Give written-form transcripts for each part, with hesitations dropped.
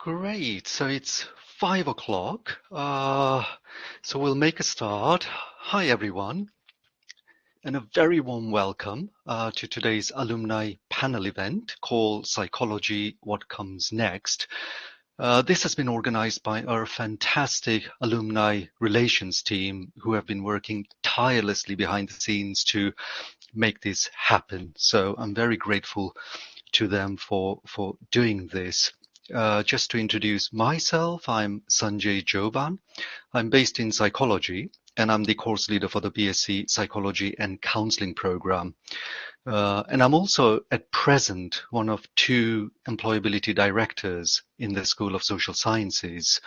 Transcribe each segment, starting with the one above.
Great. So it's 5 o'clock. So we'll make a start. Hi, everyone, and a very warm welcome to today's alumni panel event called Psychology: What Comes Next. This has been organized by our fantastic alumni relations team who have been working tirelessly behind the scenes to make this happen. So I'm very grateful to them for doing this. Just to introduce myself, I'm Sanjay Joban. I'm based in psychology, and I'm the course leader for the BSc Psychology and Counseling program. And I'm also at present one of two employability directors in the School of Social Sciences,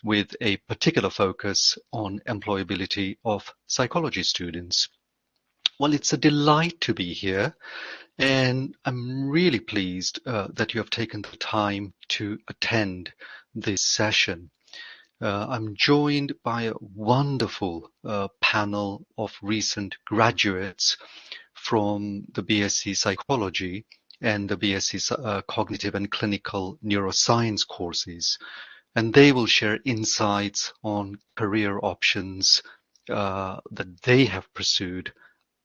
with a particular focus on employability of psychology students. Well, it's a delight to be here, and I'm really pleased that you have taken the time to attend this session. I'm joined by a wonderful panel of recent graduates from the BSc Psychology and the BSc Cognitive and Clinical Neuroscience courses, and they will share insights on career options that they have pursued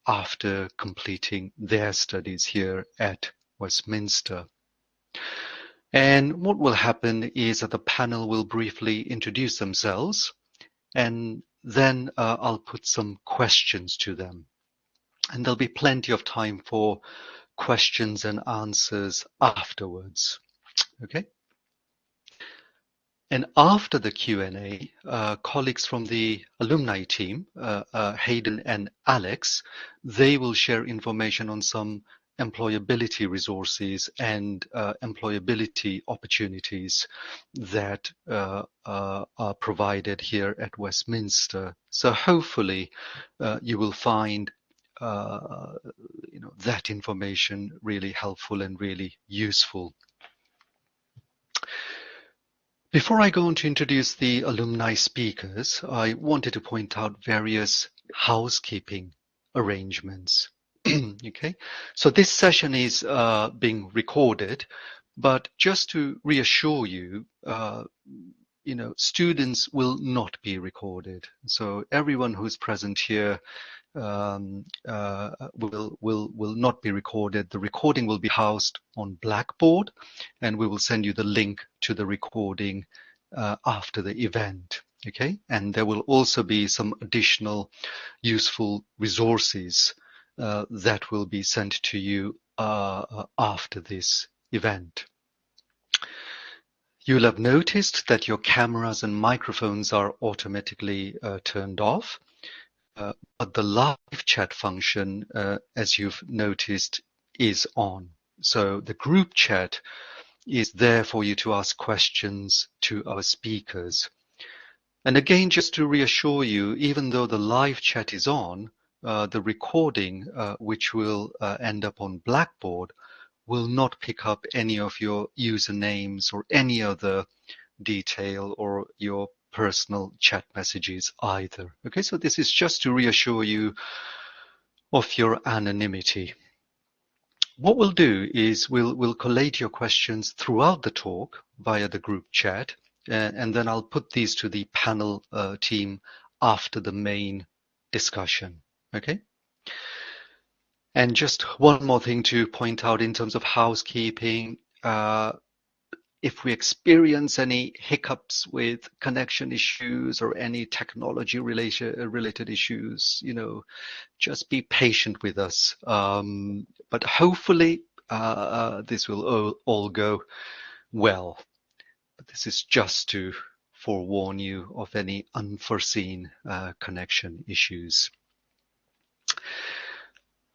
after completing their studies here at Westminster. And what will happen is that the panel will briefly introduce themselves, and then I'll put some questions to them. And there'll be plenty of time for questions and answers afterwards. Okay? And after the Q&A, colleagues from the alumni team, Hayden and Alex, they will share information on some employability resources and employability opportunities that are provided here at Westminster. So hopefully you will find that information really helpful and really useful. Before I go on to introduce the alumni speakers, I wanted to point out various housekeeping arrangements. Okay, so this session is being recorded, but just to reassure you, students will not be recorded. So everyone who's present here will not be recorded. The recording will be housed on Blackboard, and we will send you the link to the recording after the event. Okay, and there will also be some additional useful resources that will be sent to you after this event. You'll have noticed that your cameras and microphones are automatically turned off. But the live chat function, as you've noticed, is on. So the group chat is there for you to ask questions to our speakers. And again, just to reassure you, even though the live chat is on, the recording, which will end up on Blackboard, will not pick up any of your usernames or any other detail or your personal chat messages either. Okay, so this is just to reassure you of your anonymity. What we'll do is we'll collate your questions throughout the talk via the group chat, and then I'll put these to the panel team after the main discussion. Okay. And just one more thing to point out in terms of housekeeping. If we experience any hiccups with connection issues or any technology related issues, just be patient with us. But hopefully this will all go well. But this is just to forewarn you of any unforeseen connection issues.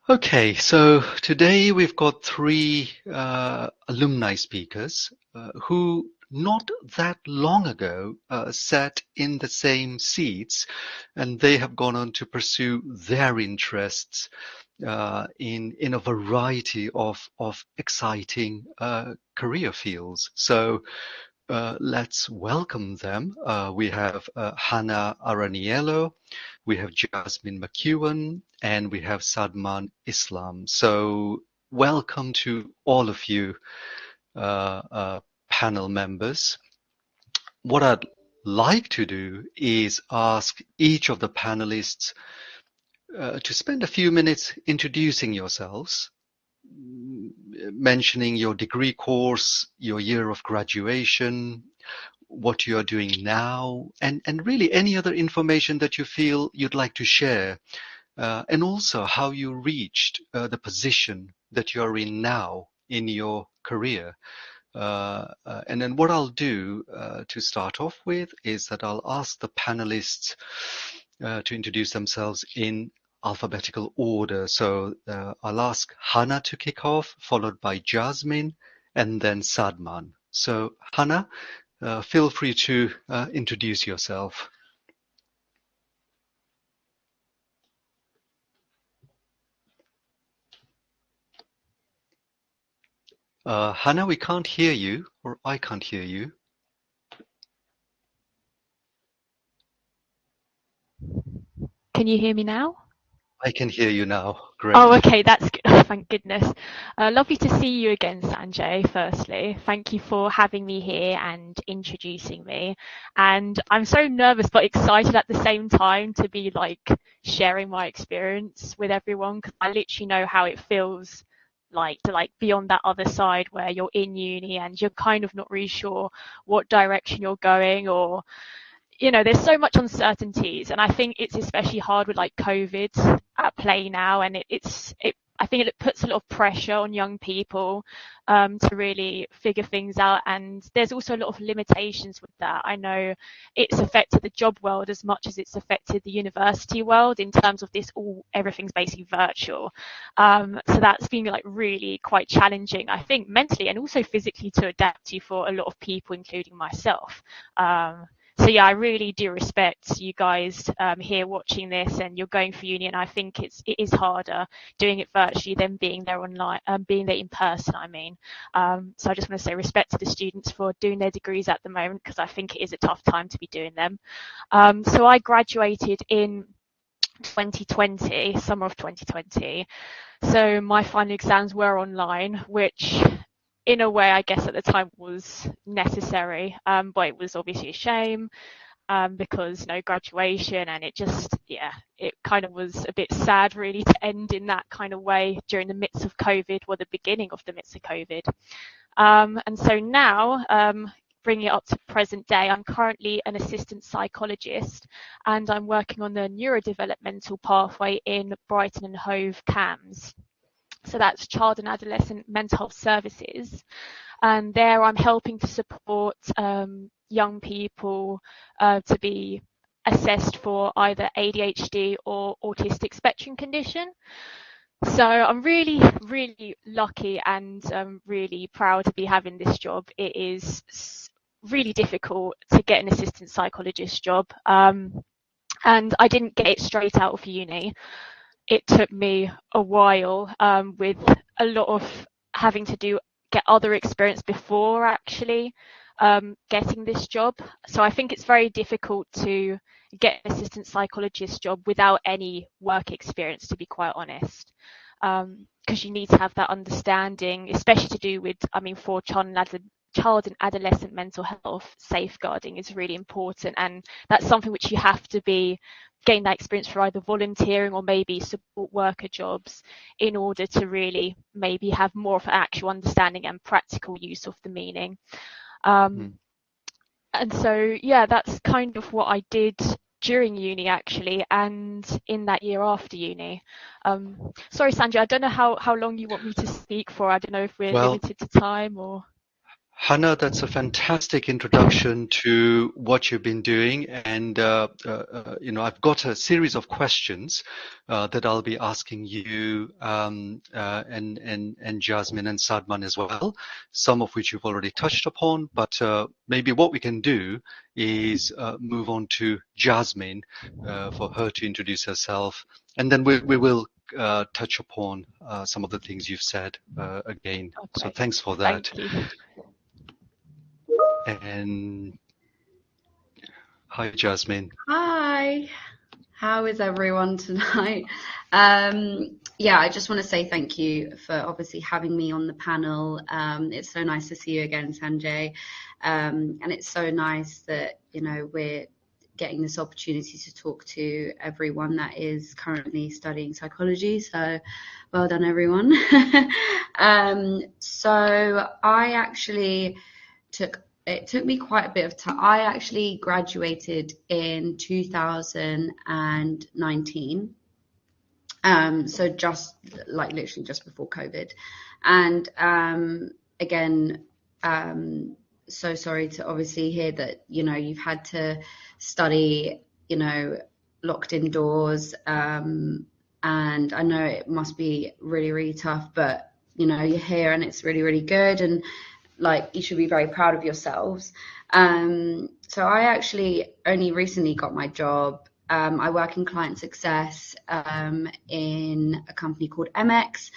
Okay, so today we've got three alumni speakers who not that long ago sat in the same seats, and they have gone on to pursue their interests in a variety of exciting career fields. So let's welcome them. We have Hannah Araniello, we have Jasmine McEwen, and we have Sadman Islam. So welcome to all of you panel members. what I'd like to do is ask each of the panelists to spend a few minutes introducing yourselves, mentioning your degree course, your year of graduation, what you are doing now, and really any other information that you feel you'd like to share, and also how you reached the position that you are in now in your career. And then what I'll do to start off with is that I'll ask the panelists to introduce themselves in alphabetical order. So I'll ask Hannah to kick off, followed by Jasmine, and then Sadman. So Hannah, feel free to introduce yourself. Hannah, we can't hear you, or I can't hear you. Can you hear me now? I can hear you now. Great. Oh, okay, that's good. Oh, thank goodness. Lovely to see you again, Sanjay, firstly. Thank you for having me here and introducing me. And I'm so nervous but excited at the same time to be sharing my experience with everyone, because I literally know how it feels like to be on that other side where you're in uni and you're kind of not really sure what direction you're going, or there's so much uncertainties, and I think it's especially hard with COVID at play now, and I think it puts a lot of pressure on young people to really figure things out, and there's also a lot of limitations with that. I know it's affected the job world as much as it's affected the university world in terms of everything's basically virtual. So that's been really quite challenging, I think, mentally and also physically to adapt to for a lot of people, including myself. So yeah, I really do respect you guys here watching this, and you're going for uni, and I think it is harder doing it virtually than being there online, being there in person, I mean. So I just want to say respect to the students for doing their degrees at the moment, because I think it is a tough time to be doing them. So I graduated in 2020, summer of 2020. So my final exams were online, which in a way, I guess at the time was necessary, but it was obviously a shame because graduation, and it kind of was a bit sad really to end in that kind of way during the midst of COVID, or the beginning of the midst of COVID. And so now, bringing it up to present day, I'm currently an assistant psychologist, and I'm working on the neurodevelopmental pathway in Brighton and Hove CAMS. So that's Child and Adolescent Mental Health Services. And there I'm helping to support young people to be assessed for either ADHD or autistic spectrum condition. So I'm really, really lucky and really proud to be having this job. It is really difficult to get an assistant psychologist job. And I didn't get it straight out of uni. It took me a while with a lot of having to get other experience before actually getting this job. So I think it's very difficult to get an assistant psychologist job without any work experience, to be quite honest, because you need to have that understanding, especially to do with, for child and adolescent mental health, safeguarding is really important, and that's something which you have to gain that experience for either volunteering or maybe support worker jobs in order to really maybe have more of an actual understanding and practical use of the meaning. And so, yeah, that's kind of what I did during uni actually, and in that year after uni. Sorry, Sanjay, I don't know how long you want me to speak for. I don't know if we're limited to time or... Hannah, that's a fantastic introduction to what you've been doing, and I've got a series of questions that I'll be asking you and Jasmine and Sadman as well. Some of which you've already touched upon, but maybe what we can do is move on to Jasmine for her to introduce herself, and then we will touch upon some of the things you've said again. Okay. So thanks for that. Thank you. And hi, Jasmine. Hi. How is everyone tonight? yeah, I just want to say thank you for obviously having me on the panel. It's so nice to see you again, Sanjay. And it's so nice that, we're getting this opportunity to talk to everyone that is currently studying psychology. So well done, everyone. So it took me quite a bit of time. I actually graduated in 2019. So just like literally just before COVID. And again, so sorry to obviously hear that, you've had to study, locked indoors. And I know it must be really, really tough, but, you're here and it's really, really good. And like, you should be very proud of yourselves. So I actually only recently got my job. I work in client success in a company called MX,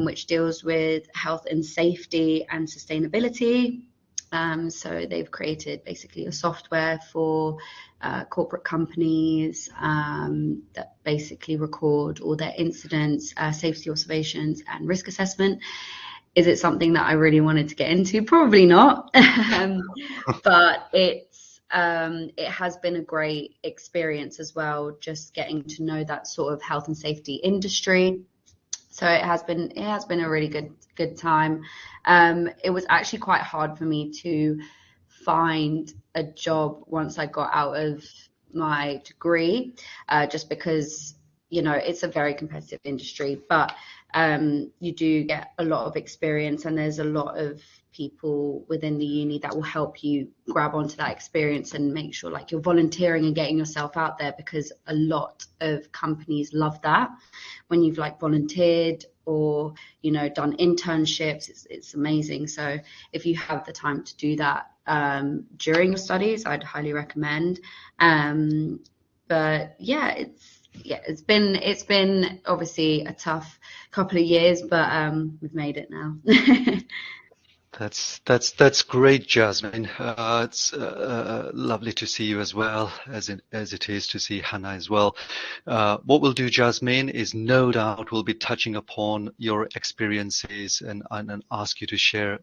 which deals with health and safety and sustainability. So they've created basically a software for corporate companies that basically record all their incidents, safety observations, and risk assessment. Is it something that I really wanted to get into? Probably not. But it has been a great experience as well, just getting to know that sort of health and safety industry. So it has been a really good time. It was actually quite hard for me to find a job once I got out of my degree, just because, it's a very competitive industry, but you do get a lot of experience, and there's a lot of people within the uni that will help you grab onto that experience and make sure like you're volunteering and getting yourself out there, because a lot of companies love that when you've like volunteered or done internships. It's amazing. So if you have the time to do that during your studies, I'd highly recommend. But it's been obviously a tough couple of years, but we've made it now. That's great, Jasmine. It's lovely to see you as well, as it is to see Hannah as well. What we'll do, Jasmine, is no doubt we'll be touching upon your experiences and ask you to share,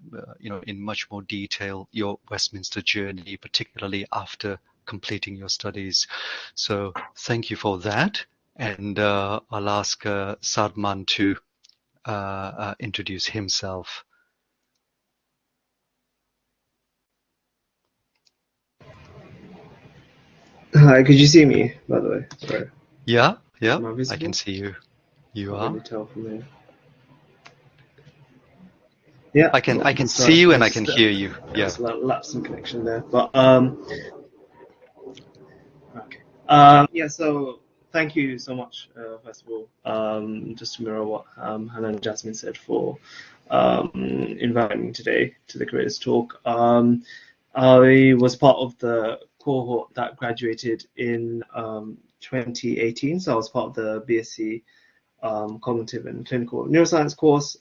in much more detail your Westminster journey, particularly after completing your studies. So thank you for that. And I'll ask Sadman to introduce himself. Hi, could you see me, by the way? Sorry. Yeah, Am I visible? I can see you. You Can't are. really tell from here. Yeah, I can see you and I can hear you. Yeah. There's a lapse in connection there, but okay. Yeah. So thank you so much, first of all, just to mirror what Hannah and Jasmine said, for inviting me today to the Creators Talk. I was part of the cohort that graduated in 2018, so I was part of the BSc Cognitive and Clinical Neuroscience course.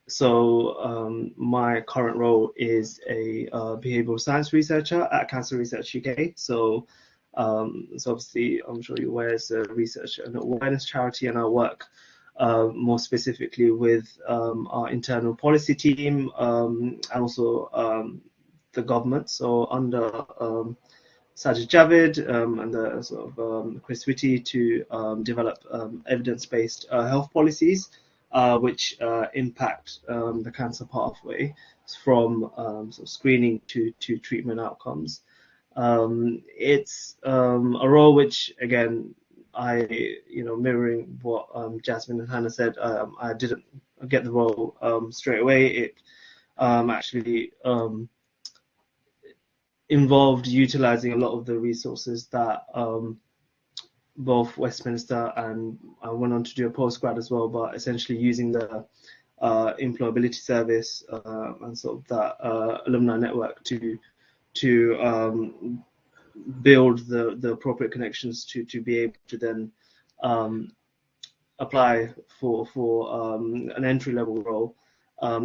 So my current role is a behavioral science researcher at Cancer Research UK. So obviously, I'm sure you're aware, it's a research and awareness charity, and I work more specifically with our internal policy team and also the government. So under Sajid Javid and the sort of Chris Whitty to develop evidence-based health policies which impact the cancer pathway from sort of screening to treatment outcomes. It's a role which, again, mirroring what Jasmine and Hannah said, I didn't get the role straight away. It actually involved utilizing a lot of the resources that both Westminster, and I went on to do a postgrad as well, but essentially using the employability service and sort of that alumni network to build the appropriate connections to be able to then apply for an entry level role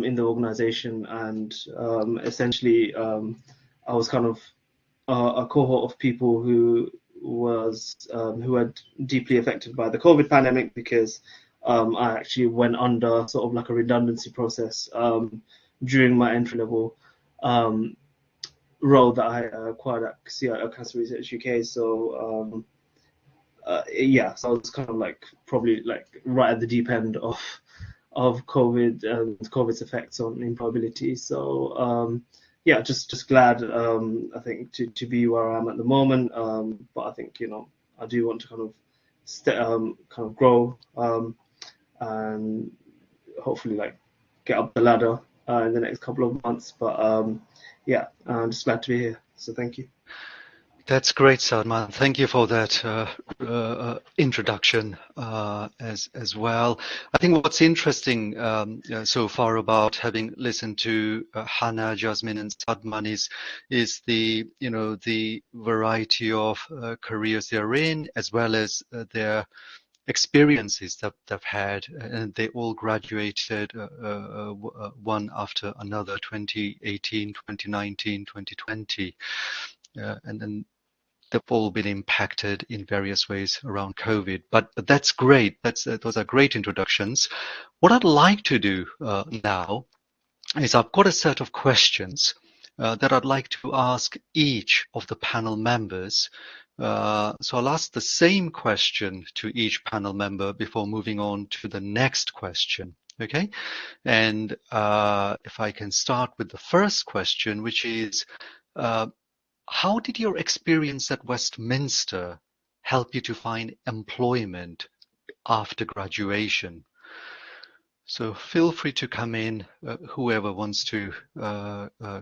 in the organization. And essentially I was kind of a cohort of people who were deeply affected by the COVID pandemic, because I actually went under sort of like a redundancy process during my entry level role that I acquired at Cancer Research UK. So yeah, so I was kind of like probably like right at the deep end of COVID and COVID's effects on employability. So yeah, just glad I think to be where I am at the moment. But I think I do want to kind of grow and hopefully like get up the ladder in the next couple of months. But yeah, I'm just glad to be here. So thank you. That's great, Salman. Thank you for that introduction as well. I think what's interesting so far about having listened to Hannah, Jasmine, and Salman is the the variety of careers they're in, as well as their experiences that they've had, and they all graduated one after another, 2018, 2019, 2020, and then they've all been impacted in various ways around COVID. But that's great. Those are great introductions. What I'd like to do now is I've got a set of questions that I'd like to ask each of the panel members. So I'll ask the same question to each panel member before moving on to the next question. Okay, and if I can start with the first question, which is, how did your experience at Westminster help you to find employment after graduation? So feel free to come in, whoever wants to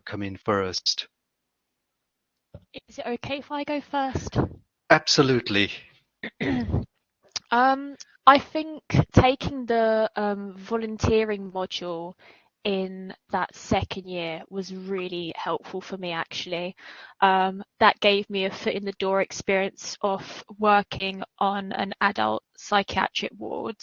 come in first. Is it okay if I go first? Absolutely. I think taking the volunteering module in that second year was really helpful for me, actually. That gave me a foot in the door experience of working on an adult psychiatric ward.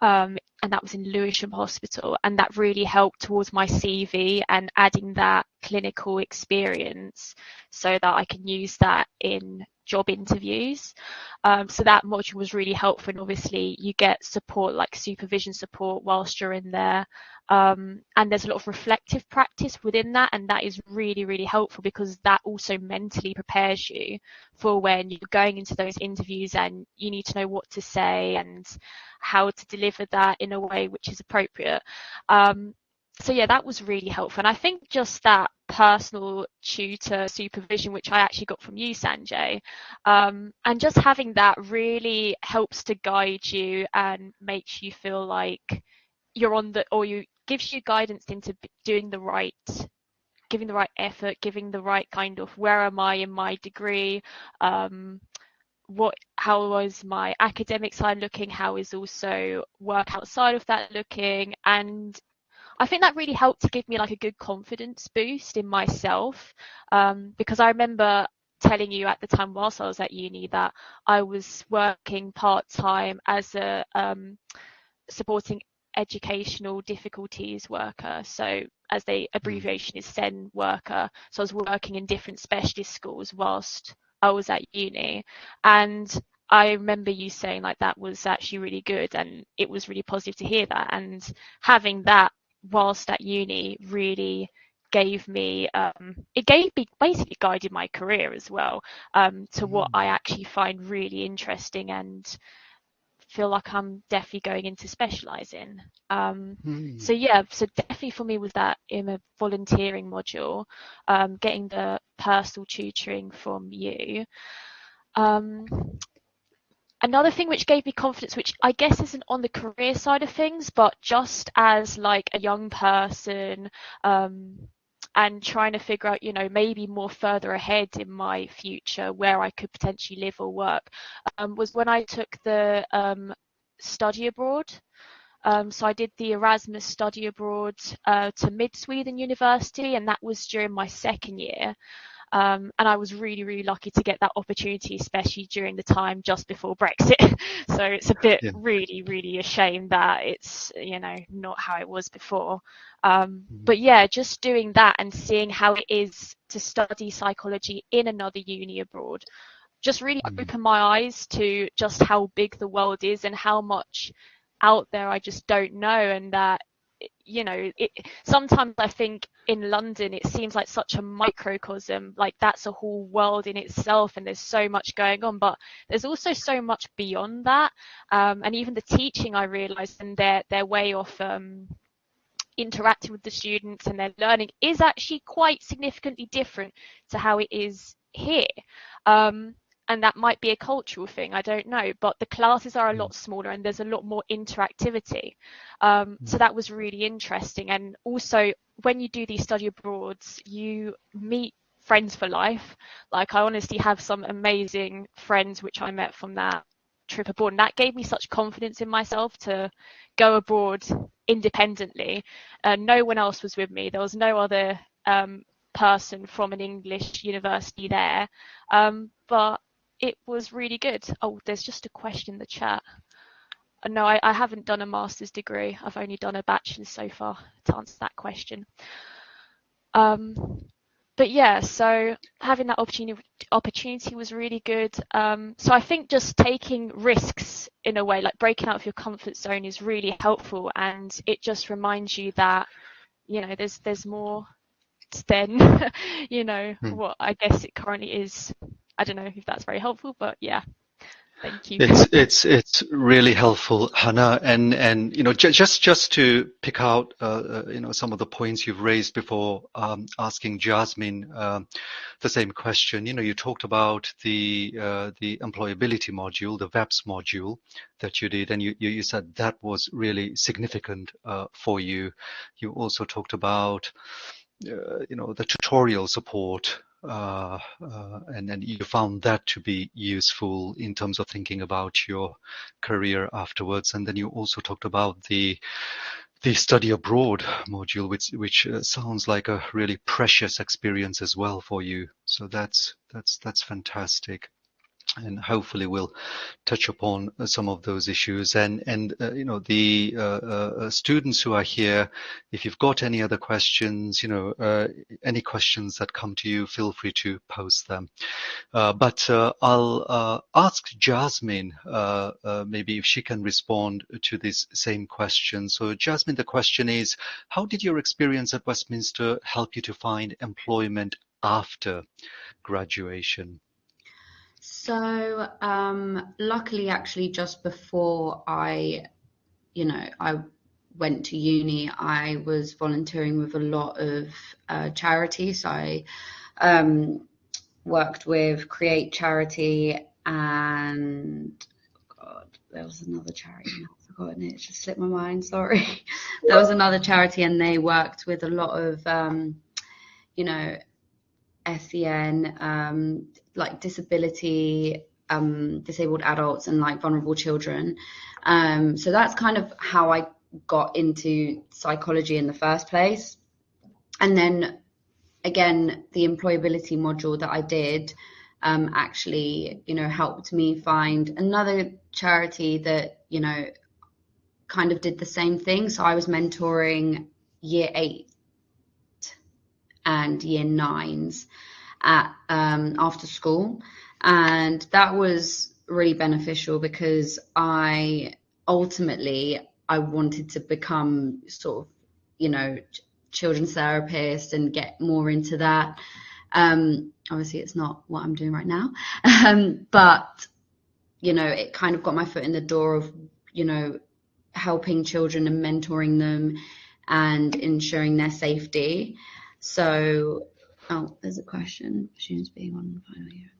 And that was in Lewisham Hospital, and that really helped towards my CV and adding that clinical experience so that I can use that in job interviews. So that module was really helpful, and obviously you get support like supervision support whilst you're in there, and there's a lot of reflective practice within that, and that is really helpful because that also mentally prepares you for when you're going into those interviews and you need to know what to say and how to deliver that in a way which is appropriate. So yeah, that was really helpful. And I think just that personal tutor supervision, which I actually got from you, Sanjay, and just having that really helps to guide you and makes you feel like you're on the, or you gives you guidance into doing the right, giving the right effort, giving the right kind of, where am I in my degree? How was my academic side looking? How is also work outside of that looking? And I think that really helped to give me like a good confidence boost in myself, because I remember telling you at the time whilst I was at uni that I was working part-time as a supporting educational difficulties worker, so as the abbreviation is SEN worker. So I was working in different specialist schools whilst I was at uni, and I remember you saying like that was actually really good, and it was really positive to hear that, and having that whilst at uni really gave me basically guided my career as well, to what I actually find really interesting and feel like I'm definitely going into specialise in. So yeah, so definitely for me was that in a volunteering module, getting the personal tutoring from you. Another thing which gave me confidence, which I guess isn't on the career side of things, but just as like a young person, and trying to figure out, maybe more further ahead in my future where I could potentially live or work, was when I took the study abroad. So I did the Erasmus study abroad to Mid-Sweden University, and that was during my second year. And I was really lucky to get that opportunity, especially during the time just before Brexit. So it's a bit really a shame that it's not how it was before. But yeah, just doing that and seeing how it is to study psychology in another uni abroad just really opened my eyes to just how big the world is and how much out there I just don't know, and that, you know, sometimes I think in London it seems like such a microcosm, like that's a whole world in itself and there's so much going on, but there's also so much beyond that, and even the teaching, I realised, and their way of interacting with the students and their learning is actually quite significantly different to how it is here. And that might be a cultural thing, I don't know, but the classes are a lot smaller and there's a lot more interactivity. So that was really interesting. And also, when you do these study abroads, you meet friends for life. Like, I honestly have some amazing friends which I met from that trip abroad, and that gave me such confidence in myself to go abroad independently. No one else was with me. There was no other person from an English university there, but it was really good. Oh, there's just a question in the chat. No, I haven't done a master's degree. I've only done a bachelor's so far, to answer that question. But yeah, so having that opportunity was really good. So I think just taking risks in a way, like breaking out of your comfort zone, is really helpful, and it just reminds you that, you know, there's more than you know what I guess it currently is. I don't know if that's very helpful, but yeah. Thank you. It's really helpful, Hannah, and you know, just to pick out you know, some of the points you've raised before asking Jasmine the same question. You know, you talked about the employability module, the VEPS module that you did, and you said that was really significant for you. You also talked about you know, the tutorial support. And you found that to be useful in terms of thinking about your career afterwards. And then you also talked about the study abroad module, which sounds like a really precious experience as well for you. So that's fantastic. And hopefully we'll touch upon some of those issues. And you know, the students who are here, if you've got any other questions, you know, any questions that come to you, feel free to post them. But I'll ask Jasmine maybe if she can respond to this same question. So Jasmine, the question is, how did your experience at Westminster help you to find employment after graduation? So luckily, actually, just before I went to uni, I was volunteering with a lot of charities. I worked with Create Charity, and God, there was another charity, I've forgotten it, just slipped my mind, sorry. There was another charity, and they worked with a lot of you know, SEN, like disability, disabled adults, and like vulnerable children. So that's kind of how I got into psychology in the first place. And then again, the employability module that I did actually, you know, helped me find another charity that, you know, kind of did the same thing. So I was mentoring year 8 and year 9s at after school, and that was really beneficial because I wanted to become sort of, you know, children's therapist and get more into that. Obviously it's not what I'm doing right now, but you know, it kind of got my foot in the door of, you know, helping children and mentoring them and ensuring their safety. So, oh, there's a question. Students being on the final year.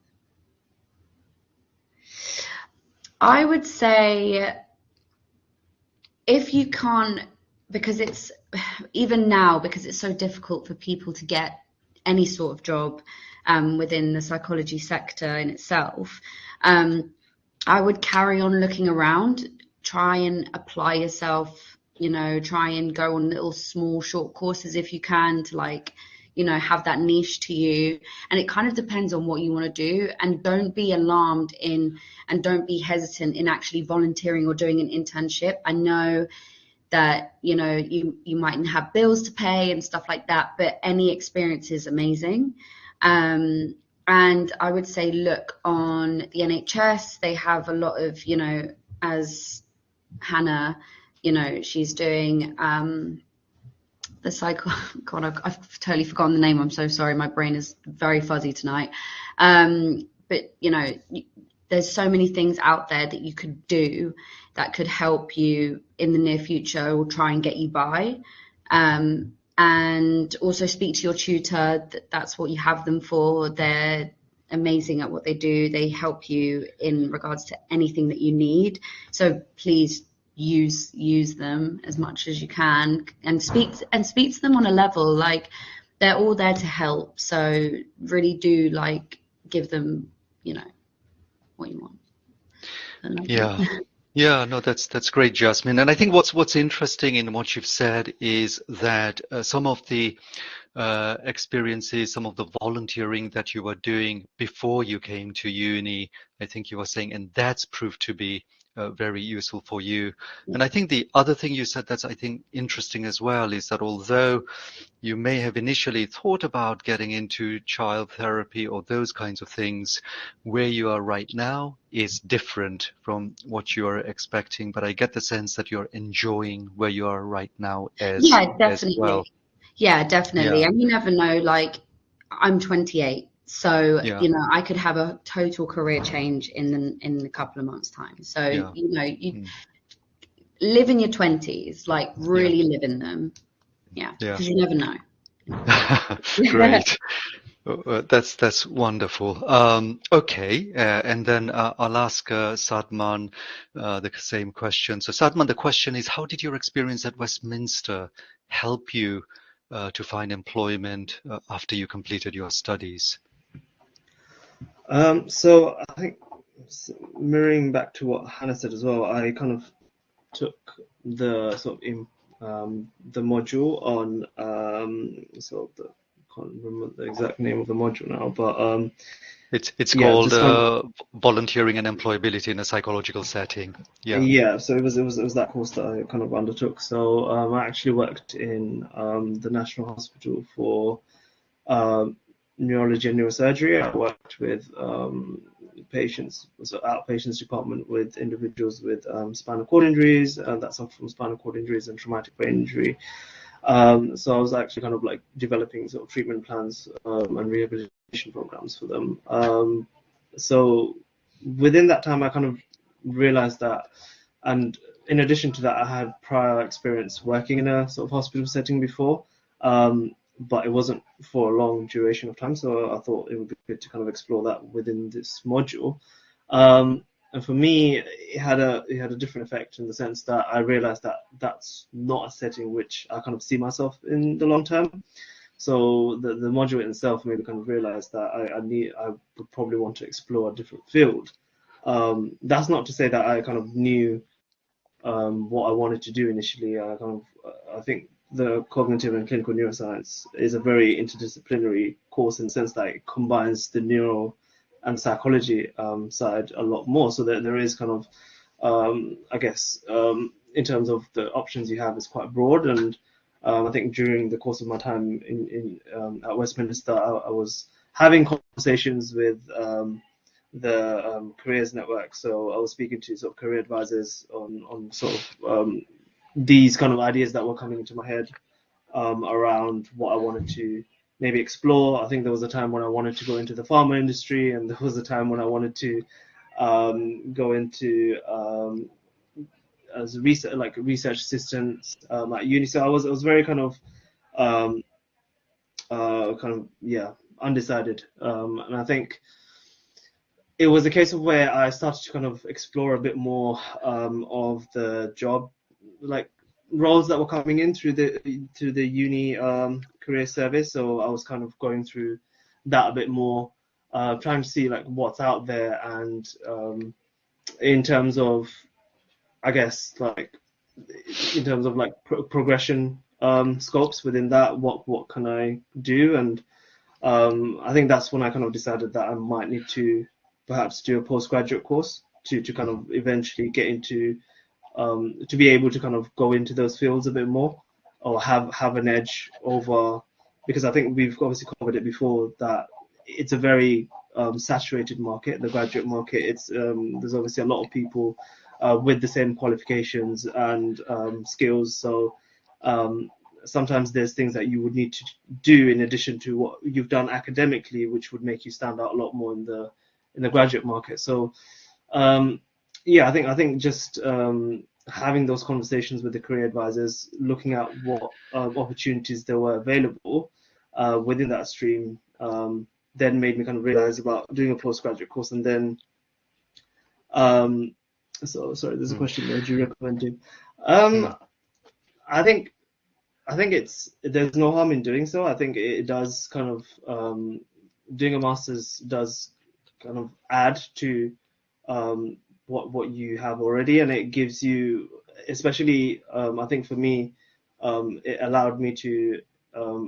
I would say if you can't, because it's, even now, because it's so difficult for people to get any sort of job within the psychology sector in itself, I would carry on looking around, try and apply yourself, you know, try and go on little small short courses if you can, to like, you know, have that niche to you. And it kind of depends on what you want to do, and don't be alarmed in, and don't be hesitant in actually volunteering or doing an internship. I know that, you know, you mightn't have bills to pay and stuff like that, but any experience is amazing. And I would say look on the NHS. They have a lot of, you know, as Hannah, you know, she's doing the psycho. God, I've totally forgotten the name. I'm so sorry. My brain is very fuzzy tonight. But you know, there's so many things out there that you could do that could help you in the near future or try and get you by. And also speak to your tutor. That's what you have them for. They're amazing at what they do. They help you in regards to anything that you need. So please use them as much as you can, and speak to them on a level, like they're all there to help. So really do like give them, you know, what you want. Yeah. Yeah, no, that's great, Jasmine. And I think what's interesting in what you've said is that some of the experiences, some of the volunteering that you were doing before you came to uni, I think you were saying, and that's proved to be very useful for you. And I think the other thing you said that's, I think, interesting as well is that although you may have initially thought about getting into child therapy or those kinds of things, where you are right now is different from what you are expecting. But I get the sense that you're enjoying where you are right now as well. Yeah, definitely. Yeah. And you never know, like I'm 28, so Yeah. you know, I could have a total career change in a couple of months' time. So Yeah. you know, you live in your 20s, like really live in them. Yeah, because you never know. Great. That's wonderful. Okay, and then I'll ask Sadman the same question. So Sadman, the question is, how did your experience at Westminster help you to find employment after you completed your studies? So I think mirroring back to what Hannah said as well, I kind of took the sort of the module on sort of the, I can't remember the exact name of the module now, but it's called volunteering and employability in a psychological setting. Yeah. So it was that course that I kind of undertook. So I actually worked in the National Hospital for neurology and neurosurgery. I worked with patients, so outpatients department with individuals with spinal cord injuries that suffer from spinal cord injuries and traumatic brain injury. So I was actually kind of like developing sort of treatment plans and rehabilitation programs for them. So within that time, I kind of realized that, and in addition to that, I had prior experience working in a sort of hospital setting before. But it wasn't for a long duration of time, so I thought it would be good to kind of explore that within this module. And for me, it had a different effect in the sense that I realized that that's not a setting which I kind of see myself in the long term. So the module itself made me kind of realize that I would probably want to explore a different field. That's not to say that I kind of knew what I wanted to do initially. I think the cognitive and clinical neuroscience is a very interdisciplinary course in the sense that it combines the neuro and psychology side a lot more. So that there is kind of, I guess, in terms of the options you have, is quite broad. And I think during the course of my time at Westminster, I was having conversations with the careers network. So I was speaking to sort of career advisors on sort of these kind of ideas that were coming into my head around what I wanted to maybe explore. I think there was a time when I wanted to go into the pharma industry, and there was a time when I wanted to go into as a research assistant at uni. So I was very kind of undecided, and I think it was a case of where I started to kind of explore a bit more of the job, like roles that were coming in through the uni career service. So I was kind of going through that a bit more, trying to see like what's out there, and in terms of, I guess, like in terms of like progression scopes within that, what can I do? And I think that's when I kind of decided that I might need to perhaps do a postgraduate course to kind of eventually get into to be able to kind of go into those fields a bit more, or have an edge over, because I think we've obviously covered it before that it's a very saturated market, the graduate market. It's there's obviously a lot of people with the same qualifications and skills. So sometimes there's things that you would need to do in addition to what you've done academically, which would make you stand out a lot more in the graduate market. So yeah, I think just having those conversations with the career advisors, looking at what opportunities there were available within that stream, then made me kind of realize about doing a postgraduate course. And then so sorry, there's a question there. Do you recommend doing? I think there's no harm in doing so. I think it does kind of doing a master's does kind of add to what you have already, and it gives you, especially I think for me, it allowed me to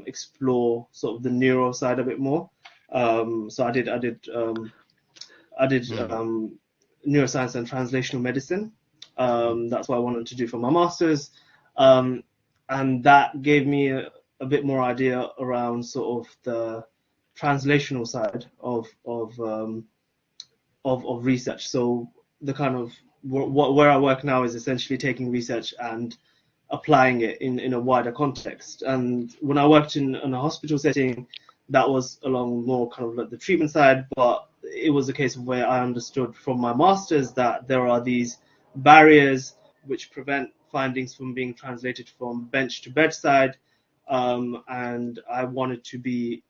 explore sort of the neuro side a bit more. So I did neuroscience and translational medicine. That's what I wanted to do for my master's. And that gave me a bit more idea around sort of the translational side of research. So the kind of where I work now is essentially taking research and applying it in a wider context. And when I worked in a hospital setting, that was along more kind of like the treatment side, but it was a case of where I understood from my master's that there are these barriers which prevent findings from being translated from bench to bedside, and I wanted to be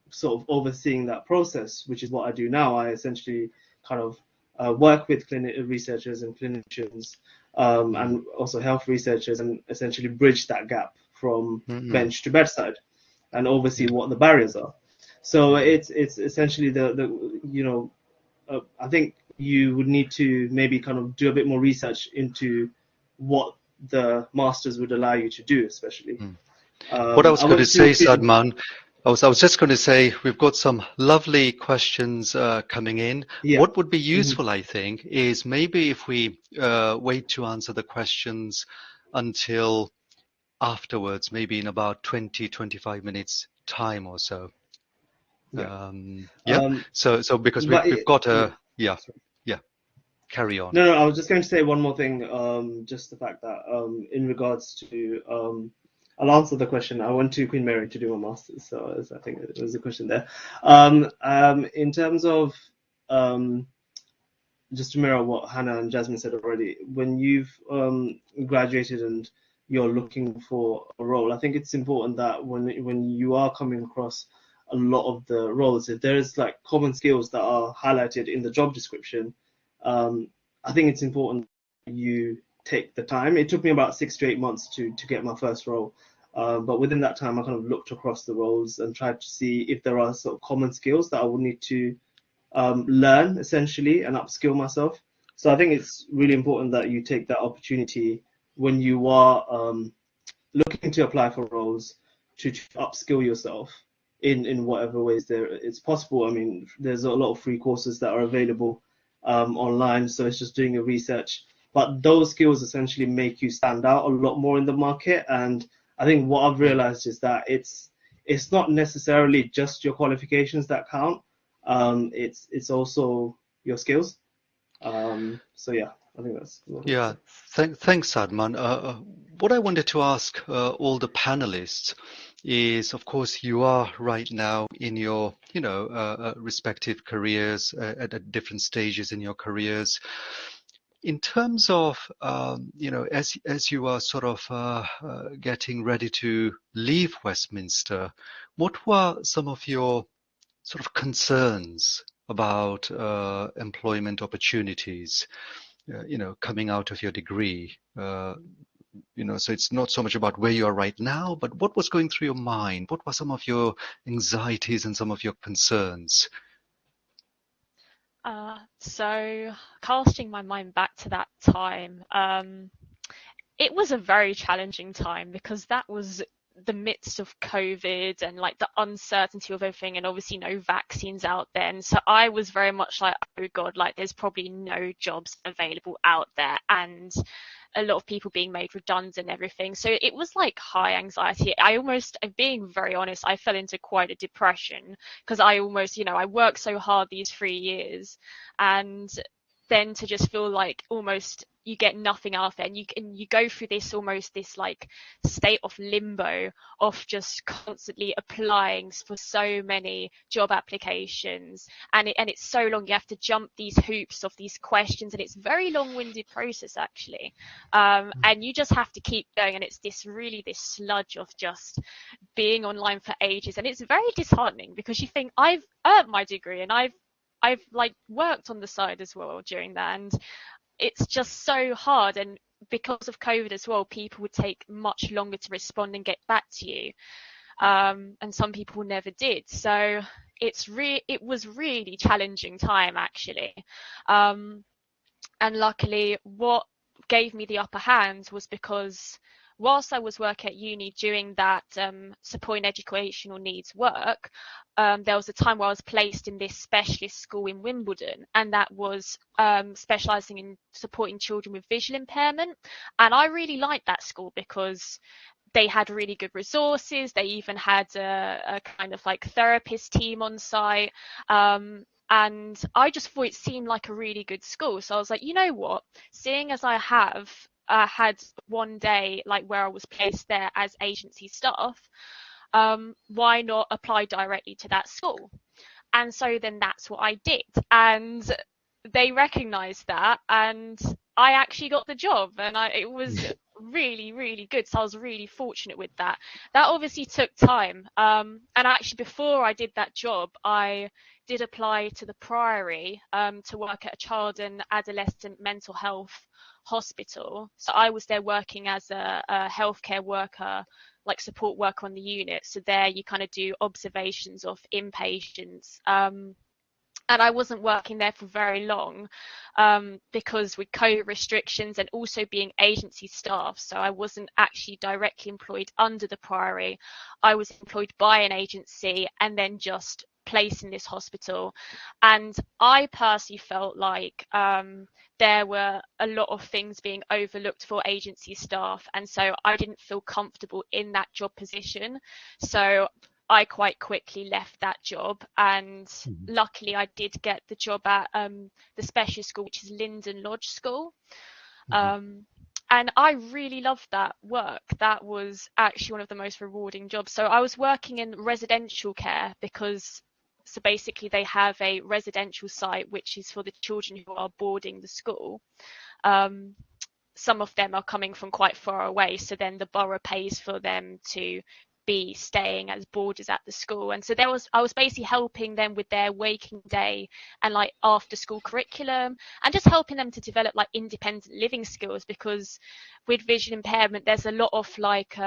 sort of overseeing that process, which is what I do now. I essentially kind of work with researchers and clinicians, and also health researchers, and essentially bridge that gap from bench to bedside and oversee what the barriers are. So it's essentially I think you would need to maybe kind of do a bit more research into what the masters would allow you to do, especially. What I was going to say, Sadman, I was just going to say we've got some lovely questions coming in. Yeah. What would be useful, I think, is maybe if we wait to answer the questions until afterwards, maybe in about 20-25 minutes time or so. Yeah. So because we've got a carry on. No, I was just going to say one more thing, just the fact that in regards to I'll answer the question. I went to Queen Mary to do my master's, so I think there was a question there. In terms of just to mirror what Hannah and Jasmine said already, when you've graduated and you're looking for a role, I think it's important that when you are coming across a lot of the roles, if there's like common skills that are highlighted in the job description, I think it's important you take the time. It took me about 6 to 8 months to get my first role, but within that time I kind of looked across the roles and tried to see if there are sort of common skills that I would need to learn essentially and upskill myself. So I think it's really important that you take that opportunity when you are looking to apply for roles to upskill yourself in whatever ways it's possible. I mean, there's a lot of free courses that are available online, so it's just doing your research. But those skills essentially make you stand out a lot more in the market. And I think what I've realized is that it's not necessarily just your qualifications that count. It's also your skills. So yeah, I think that's Thanks, Sadman. What I wanted to ask all the panelists is, of course, you are right now in your respective careers at different stages in your careers. In terms of as you are sort of getting ready to leave Westminster, what were some of your sort of concerns about employment opportunities, coming out of your degree? So it's not so much about where you are right now, but what was going through your mind? What were some of your anxieties and some of your concerns? So casting my mind back to that time, it was a very challenging time because that was the midst of COVID and like the uncertainty of everything, and obviously no vaccines out then. So I was very much like, oh God, like there's probably no jobs available out there, and a lot of people being made redundant and everything. So it was like high anxiety. Being very honest, I fell into quite a depression because I almost, I worked so hard these 3 years, and then to just feel like almost you get nothing out of it, and you go through this almost this like state of limbo of just constantly applying for so many job applications, and it's so long. You have to jump these hoops of these questions, and it's a very long-winded process actually, and you just have to keep going, and it's this sludge of just being online for ages, and it's very disheartening because you think, I've earned my degree and I've like worked on the side as well during that, and it's just so hard. And because of COVID as well, people would take much longer to respond and get back to you, and some people never did. So it was really challenging time actually, and luckily what gave me the upper hand was because whilst I was working at uni doing that supporting educational needs work, there was a time where I was placed in this specialist school in Wimbledon, and that was specialising in supporting children with visual impairment. And I really liked that school because they had really good resources. They even had a kind of like therapist team on site. And I just thought it seemed like a really good school. So I was like, you know what, seeing as I have had one day like where I was placed there as agency staff, why not apply directly to that school? And so then that's what I did, and they recognized that, and I actually got the job, and it was really good. So I was really fortunate with that. That obviously took time, and actually before I did that job, I did apply to the Priory to work at a child and adolescent mental health hospital. So I was there working as a healthcare worker, like support worker on the unit. So there you kind of do observations of inpatients. And I wasn't working there for very long because with COVID restrictions and also being agency staff, so I wasn't actually directly employed under the Priory. I was employed by an agency and then just placed in this hospital. And I personally felt like there were a lot of things being overlooked for agency staff, and so I didn't feel comfortable in that job position. So I quite quickly left that job, and luckily I did get the job at the specialist school, which is Linden Lodge School. And I really loved that work. That was actually one of the most rewarding jobs. So I was working in residential care because, so basically they have a residential site which is for the children who are boarding the school. Some of them are coming from quite far away, so then the borough pays for them to be staying as boarders at the school. And so I was basically helping them with their waking day and like after school curriculum, and just helping them to develop like independent living skills, because with visual impairment there's a lot of like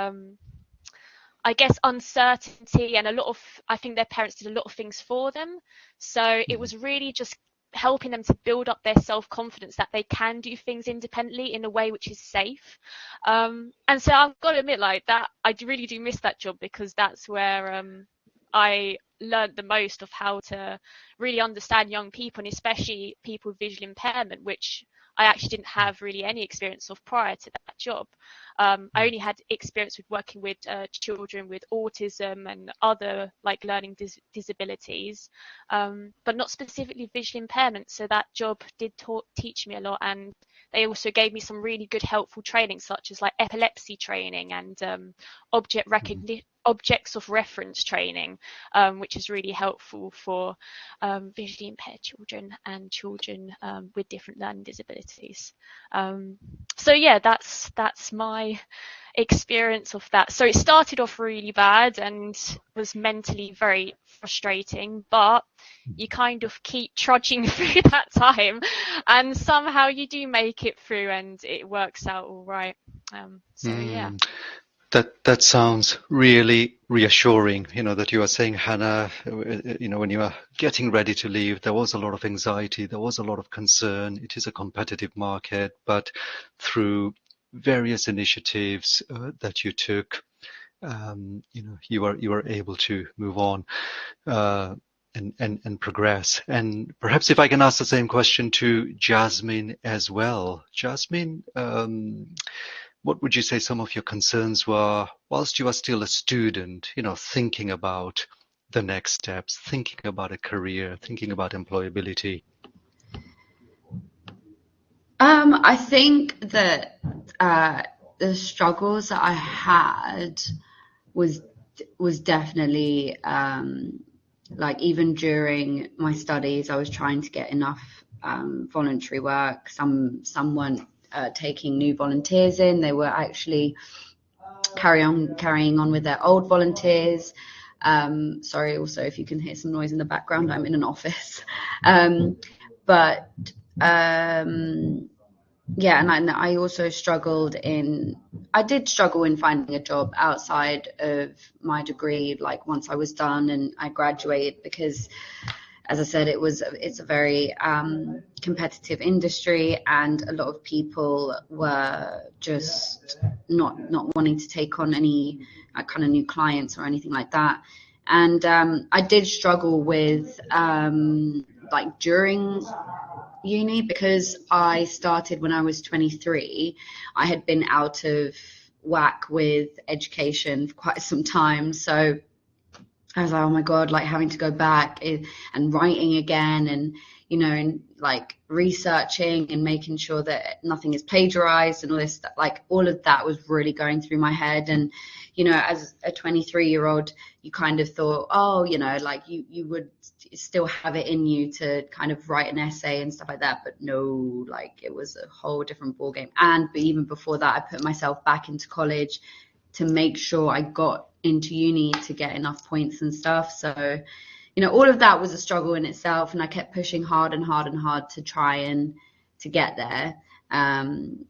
I guess uncertainty, and I think their parents did a lot of things for them. So it was really just helping them to build up their self-confidence that they can do things independently in a way which is safe. And so I've got to admit, like, that I really do miss that job, because that's where I learned the most of how to really understand young people, and especially people with visual impairment, which I actually didn't have really any experience of prior to that job. I only had experience with working with children with autism and other like learning disabilities, but not specifically visual impairment. So that job did teach me a lot, and they also gave me some really good helpful training, such as like epilepsy training and objects of reference training, which is really helpful for visually impaired children and children with different learning disabilities. So yeah, that's my experience of that. So it started off really bad and was mentally very frustrating, but you kind of keep trudging through that time, and somehow you do make it through, and it works out all right. Yeah. That sounds really reassuring, that you are saying, Hannah, when you are getting ready to leave, there was a lot of anxiety, there was a lot of concern. It is a competitive market, but through various initiatives that you took, you were able to move on and progress. And perhaps if I can ask the same question to Jasmine as well. Jasmine, what would you say some of your concerns were whilst you are still a student, thinking about the next steps, thinking about a career, thinking about employability? I think that the struggles that I had was definitely like even during my studies, I was trying to get enough voluntary work. Some weren't taking new volunteers in. They were actually carrying on with their old volunteers. Sorry, also if you can hear some noise in the background, I'm in an office. But yeah, and I also I did struggle in finding a job outside of my degree, like once I was done and I graduated, because as I said, it's a very competitive industry, and a lot of people were just not wanting to take on any kind of new clients or anything like that. And I did struggle with like during uni, because I started when I was 23. I had been out of whack with education for quite some time, so I was like, oh my God, like having to go back and writing again, and and like researching and making sure that nothing is plagiarized and all this stuff. Like all of that was really going through my head. And as a 23-year-old, you kind of thought, oh, like you would still have it in you to kind of write an essay and stuff like that. But no, like it was a whole different ballgame. But even before that, I put myself back into college to make sure I got into uni to get enough points and stuff. So, all of that was a struggle in itself, and I kept pushing hard and hard and hard to try and to get there.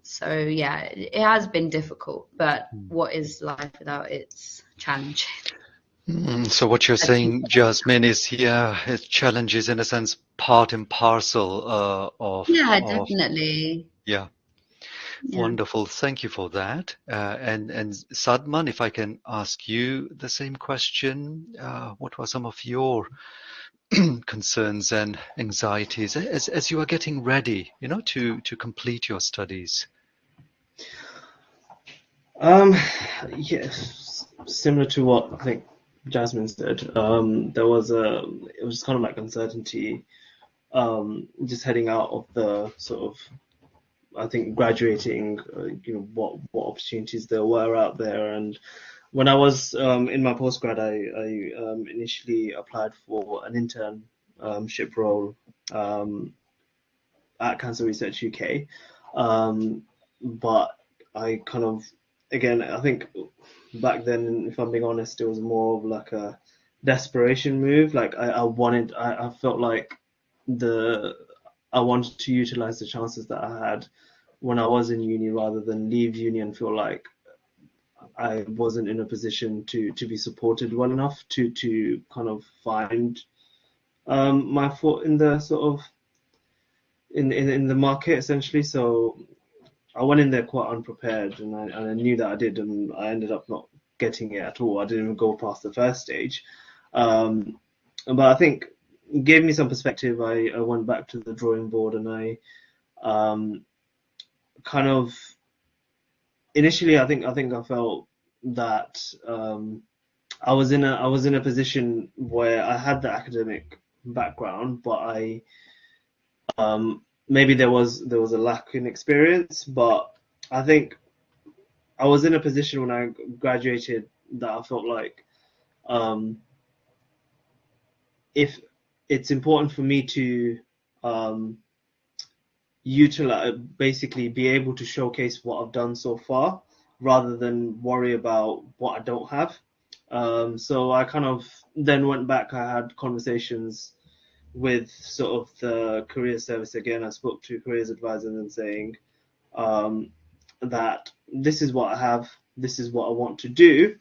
So yeah, it has been difficult, but what is life without its challenges? So what you're saying, Jasmine, is it's challenges in a sense part and parcel of Definitely. Yeah. Wonderful. Thank you for that. And Sadman, if I can ask you the same question, what were some of your concerns and anxieties as you are getting ready, to complete your studies? Yes, similar to what I think Jasmine said. It was kind of like uncertainty, just heading out of the sort of, I think, graduating, what opportunities there were out there. And when I was in my postgrad, I initially applied for an internship role at Cancer Research UK, but I kind of, again, I think back then, if I'm being honest, it was more of like a desperation move. Like I felt like I wanted to utilize the chances that I had when I was in uni, rather than leave uni and feel like I wasn't in a position to be supported well enough to kind of find my foot in the sort of in the market, essentially. So I went in there quite unprepared, and I knew that I did, and I ended up not getting it at all. I didn't even go past the first stage. But I think it gave me some perspective. I went back to the drawing board, and I kind of initially I think I felt that I was in a position where I had the academic background, but I maybe there was a lack in experience. But I think I was in a position when I graduated that I felt like if it's important for me to utilize, basically be able to showcase what I've done so far, rather than worry about what I don't have. So I kind of then went back. I had conversations with sort of the career service again. I spoke to careers advisors and saying that this is what I have, this is what I want to do.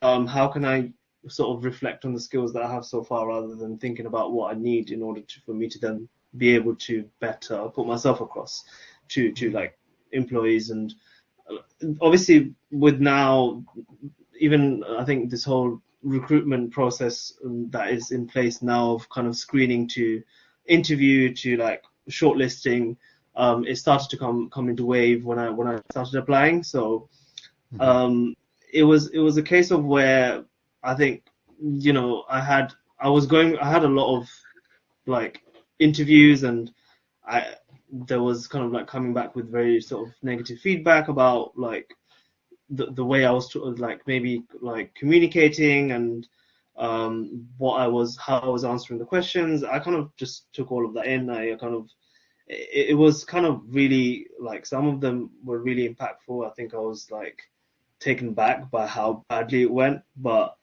How can I sort of reflect on the skills that I have so far, rather than thinking about what I need in order for me to then be able to better put myself across to like employees. And obviously with now, even I think this whole recruitment process that is in place now, of kind of screening to interview to like shortlisting, it started to come into wave when I started applying. So it was a case of where I think I had a lot of like interviews, and there was kind of like coming back with very sort of negative feedback about like the way I was like maybe like communicating and how I was answering the questions. I kind of just took all of that in. It was kind of really like, some of them were really impactful. I think I was like taken back by how badly it went, but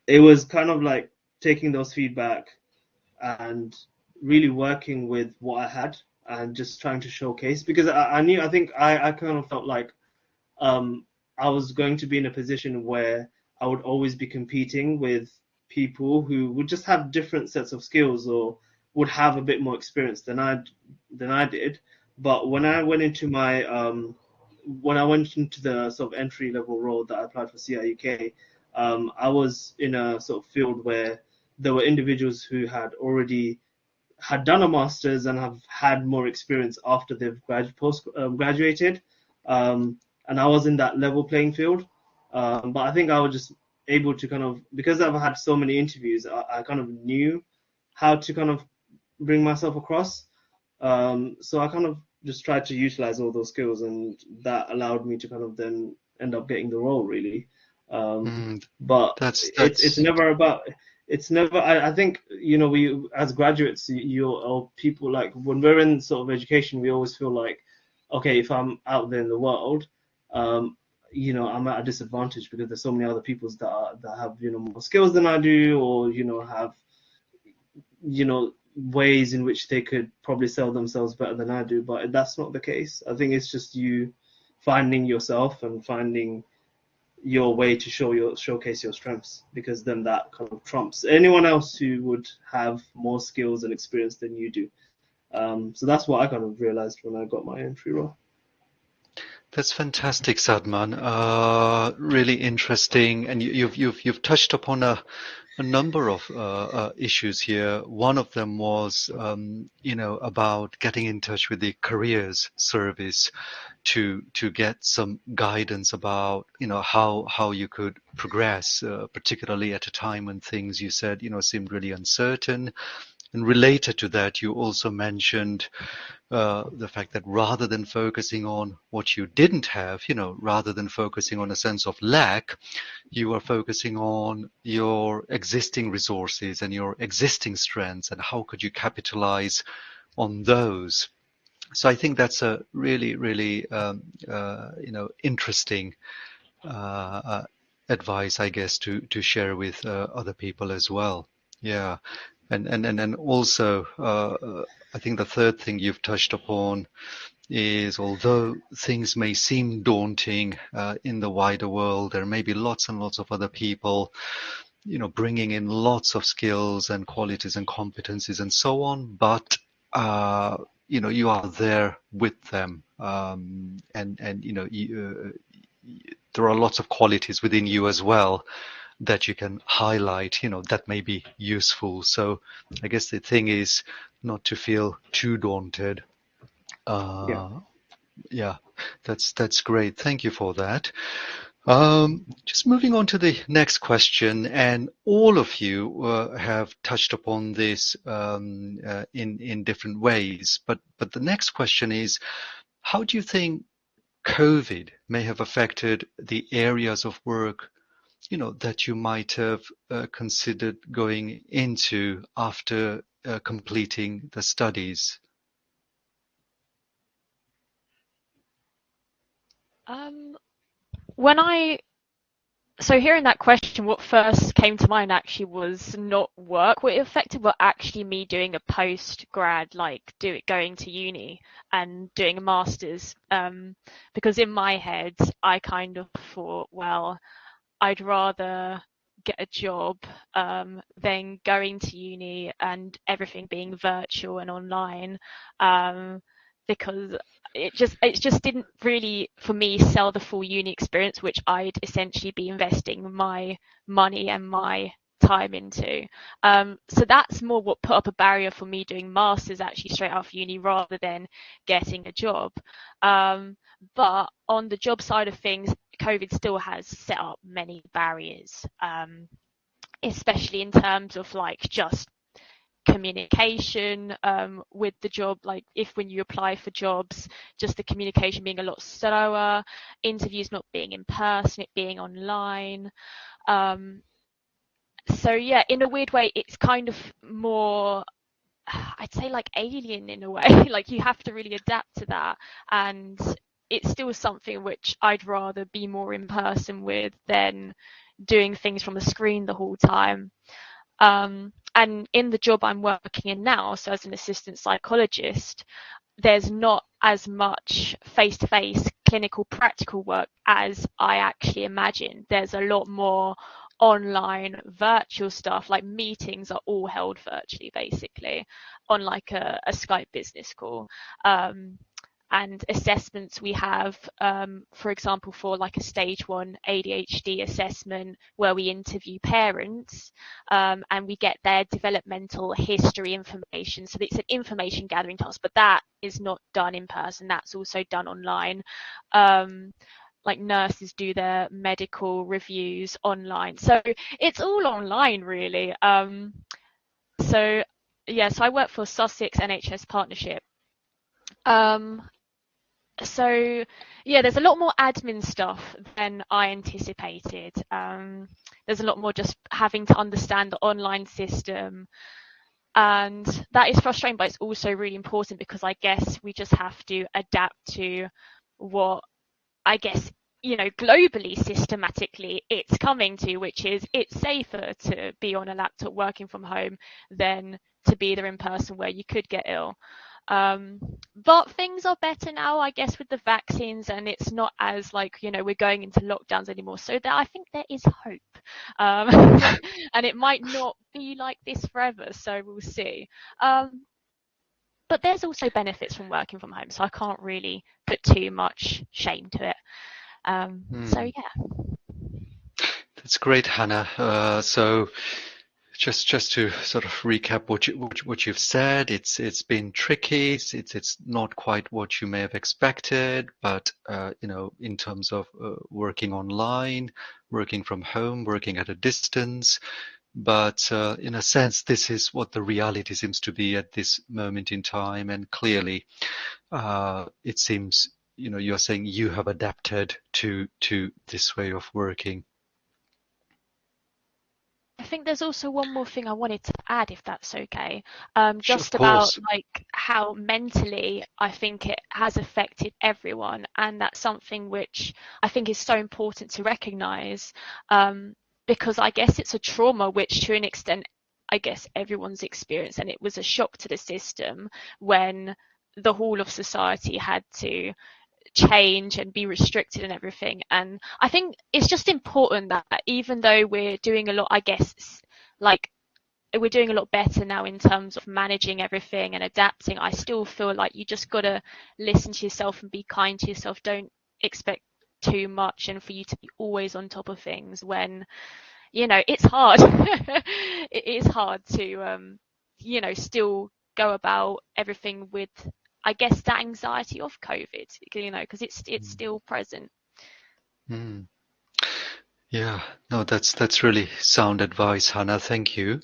it was kind of like taking those feedback and really working with what I had and just trying to showcase, because I kind of felt like I was going to be in a position where I would always be competing with people who would just have different sets of skills or would have a bit more experience than I did. But when I went into the sort of entry level role that I applied for CIUK, I was in a sort of field where there were individuals who had done a master's and have had more experience after they've graduated. And I was in that level playing field. But I think I was just able to kind of, because I've had so many interviews, I kind of knew how to kind of bring myself across. So I kind of just tried to utilize all those skills, and that allowed me to kind of then end up getting the role, really. But it's never about. It's never. I think, we as graduates, or people, like when we're in sort of education, we always feel like, okay, if I'm out there in the world, I'm at a disadvantage because there's so many other people that have more skills than I do, or have ways in which they could probably sell themselves better than I do. But that's not the case. I think it's just you finding yourself and finding your way to showcase your strengths, because then that kind of trumps anyone else who would have more skills and experience than you do. So that's what I kind of realized when I got my entry role. That's fantastic, Sadman. Really interesting, and you've touched upon a number of issues here. One of them was, about getting in touch with the careers service to get some guidance about, how you could progress, particularly at a time when things, you said, seemed really uncertain. And related to that, you also mentioned the fact that rather than focusing on what you didn't have, rather than focusing on a sense of lack, you are focusing on your existing resources and your existing strengths, and how could you capitalize on those. So I think that's a really, really, interesting advice, I guess, to share with other people as well. Yeah. And also, I think the third thing you've touched upon is, although things may seem daunting in the wider world, there may be lots and lots of other people, bringing in lots of skills and qualities and competencies and so on, but you are there with them, and there are lots of qualities within you as well that you can highlight, that may be useful. So I guess the thing is not to feel too daunted. Yeah, that's great. Thank you for that. Just moving on to the next question, and all of you have touched upon this in different ways. But the next question is, how do you think COVID may have affected the areas of work that you might have considered going into after completing the studies? So hearing that question, what first came to mind actually was not work. What it affected were actually me doing a post-grad, going to uni and doing a master's. Because in my head, I kind of thought, well, I'd rather get a job than going to uni and everything being virtual and online, because it just didn't really, for me, sell the full uni experience, which I'd essentially be investing my money and my time into. So that's more what put up a barrier for me doing masters actually straight after uni rather than getting a job. But on the job side of things, COVID still has set up many barriers, especially in terms of just communication with the job, like if when you apply for jobs, just the communication being a lot slower, interviews not being in person, it being online. So yeah, in a weird way, it's kind of more, I'd say, like alien in a way. Like you have to really adapt to that, and it's still something which I'd rather be more in person with than doing things from a screen the whole time. And in the job I'm working in now, so as an assistant psychologist, there's not as much face-to-face clinical practical work as I actually imagined. There's a lot more online virtual stuff, like meetings are all held virtually basically on like a Skype business call. And assessments we have, for example, for like a stage 1 ADHD assessment where we interview parents and we get their developmental history information. So it's an information gathering task, but that is not done in person. That's also done online. Like nurses do their medical reviews online. So it's all online really. So I work for Sussex NHS Partnership. So yeah, there's a lot more admin stuff than I anticipated. There's a lot more just having to understand the online system, and that is frustrating, but it's also really important because I guess we just have to adapt to what, I guess, globally, systematically it's coming to, which is it's safer to be on a laptop working from home than to be there in person where you could get ill. But things are better now, I guess, with the vaccines, and it's not as like, we're going into lockdowns anymore. So that I think there is hope. And it might not be like this forever, so we'll see. But there's also benefits from working from home, so I can't really put too much shame to it. So yeah. That's great, Hannah. So just to sort of recap what you've said, it's been tricky. It's not quite what you may have expected, but in terms of working online, working from home, working at a distance. But in a sense, this is what the reality seems to be at this moment in time, and clearly, it seems you're saying you have adapted to this way of working. I think there's also one more thing I wanted to add, if that's okay. Just Of course. about like how mentally I think it has affected everyone, and that's something which I think is so important to recognise, because I guess it's a trauma which to an extent I guess everyone's experienced, and it was a shock to the system when the whole of society had to change and be restricted and everything. And I think it's just important that even though we're doing a lot, I guess, like we're doing a lot better now in terms of managing everything and adapting, I still feel like you just got to listen to yourself and be kind to yourself. Don't expect too much and for you to be always on top of things when, it's hard. It is hard to, still go about everything with, I guess, that anxiety of COVID, because it's still present. Yeah, no, that's really sound advice, Hannah. Thank you.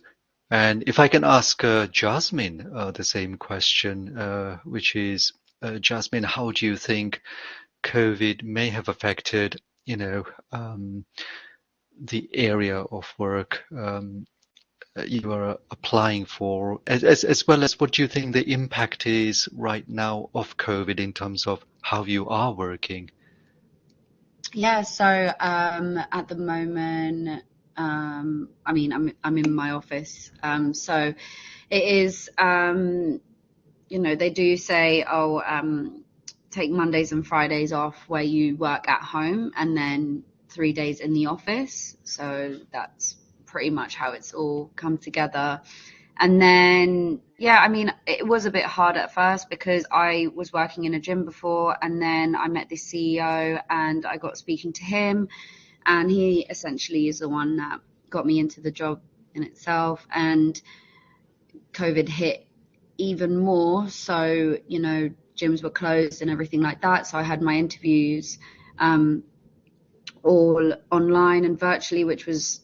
And if I can ask Jasmine the same question, which is, Jasmine, how do you think COVID may have affected, the area of work you are applying for, as well as what do you think the impact is right now of COVID in terms of how you are working? Yeah, so at the moment, I'm in my office. So it is, they do say, take Mondays and Fridays off where you work at home and then 3 days in the office. So that's pretty much how it's all come together. And then, it was a bit hard at first because I was working in a gym before, and then I met the CEO and I got speaking to him, and he essentially is the one that got me into the job in itself. And COVID hit even more. So, gyms were closed and everything like that. So I had my interviews all online and virtually, which was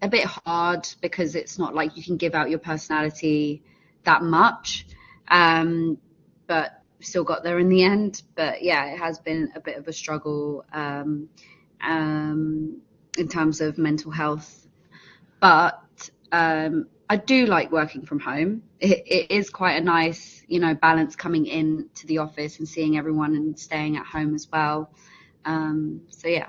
a bit hard because it's not like you can give out your personality that much, but still got there in the end. But yeah, it has been a bit of a struggle in terms of mental health. But I do like working from home. It is quite a nice, balance coming in to the office and seeing everyone and staying at home as well. So yeah.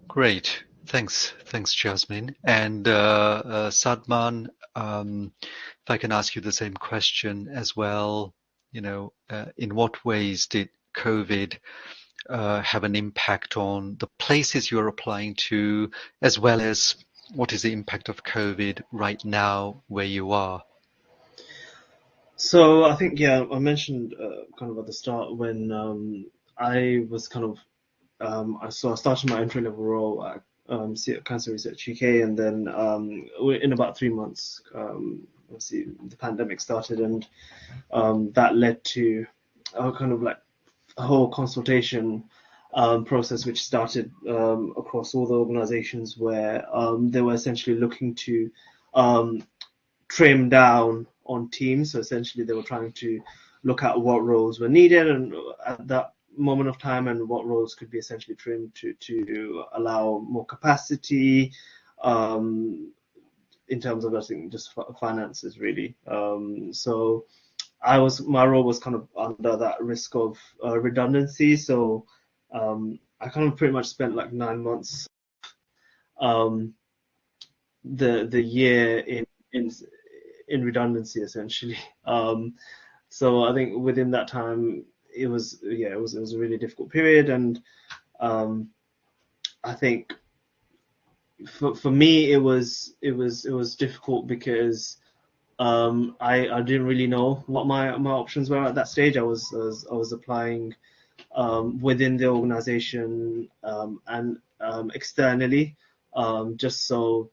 Great. Thanks, Jasmine. And Sadman, if I can ask you the same question as well, in what ways did COVID have an impact on the places you're applying to, as well as what is the impact of COVID right now where you are? So I think, yeah, I mentioned kind of at the start when I was kind of I started my entry level role at Cancer Research UK, and then in about 3 months, obviously the pandemic started, and that led to kind of like a whole consultation process which started across all the organizations, where they were essentially looking to trim down on teams. So essentially they were trying to look at what roles were needed and at that moment of time, and what roles could be essentially trimmed to allow more capacity in terms of, I think, just finances really. So my role was kind of under that risk of redundancy. So I kind of pretty much spent like 9 months the year in redundancy essentially. So I think within that time it was a really difficult period, and I think for me it was difficult because I didn't really know what my options were at that stage. I was applying within the organization and externally, just so,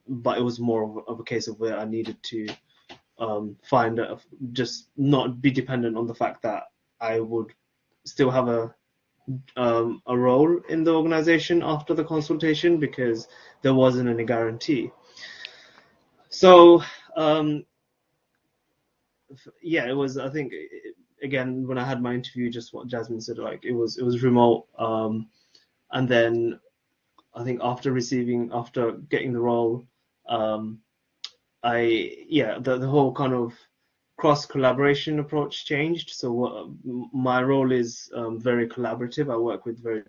but it was more of a case of where I needed to just not be dependent on the fact that I would still have a role in the organization after the consultation, because there wasn't any guarantee. So it was, I think, again, when I had my interview, just what Jasmine said, like it was remote, and then I think after getting the role, the whole kind of cross collaboration approach changed. So my role is very collaborative. I work with a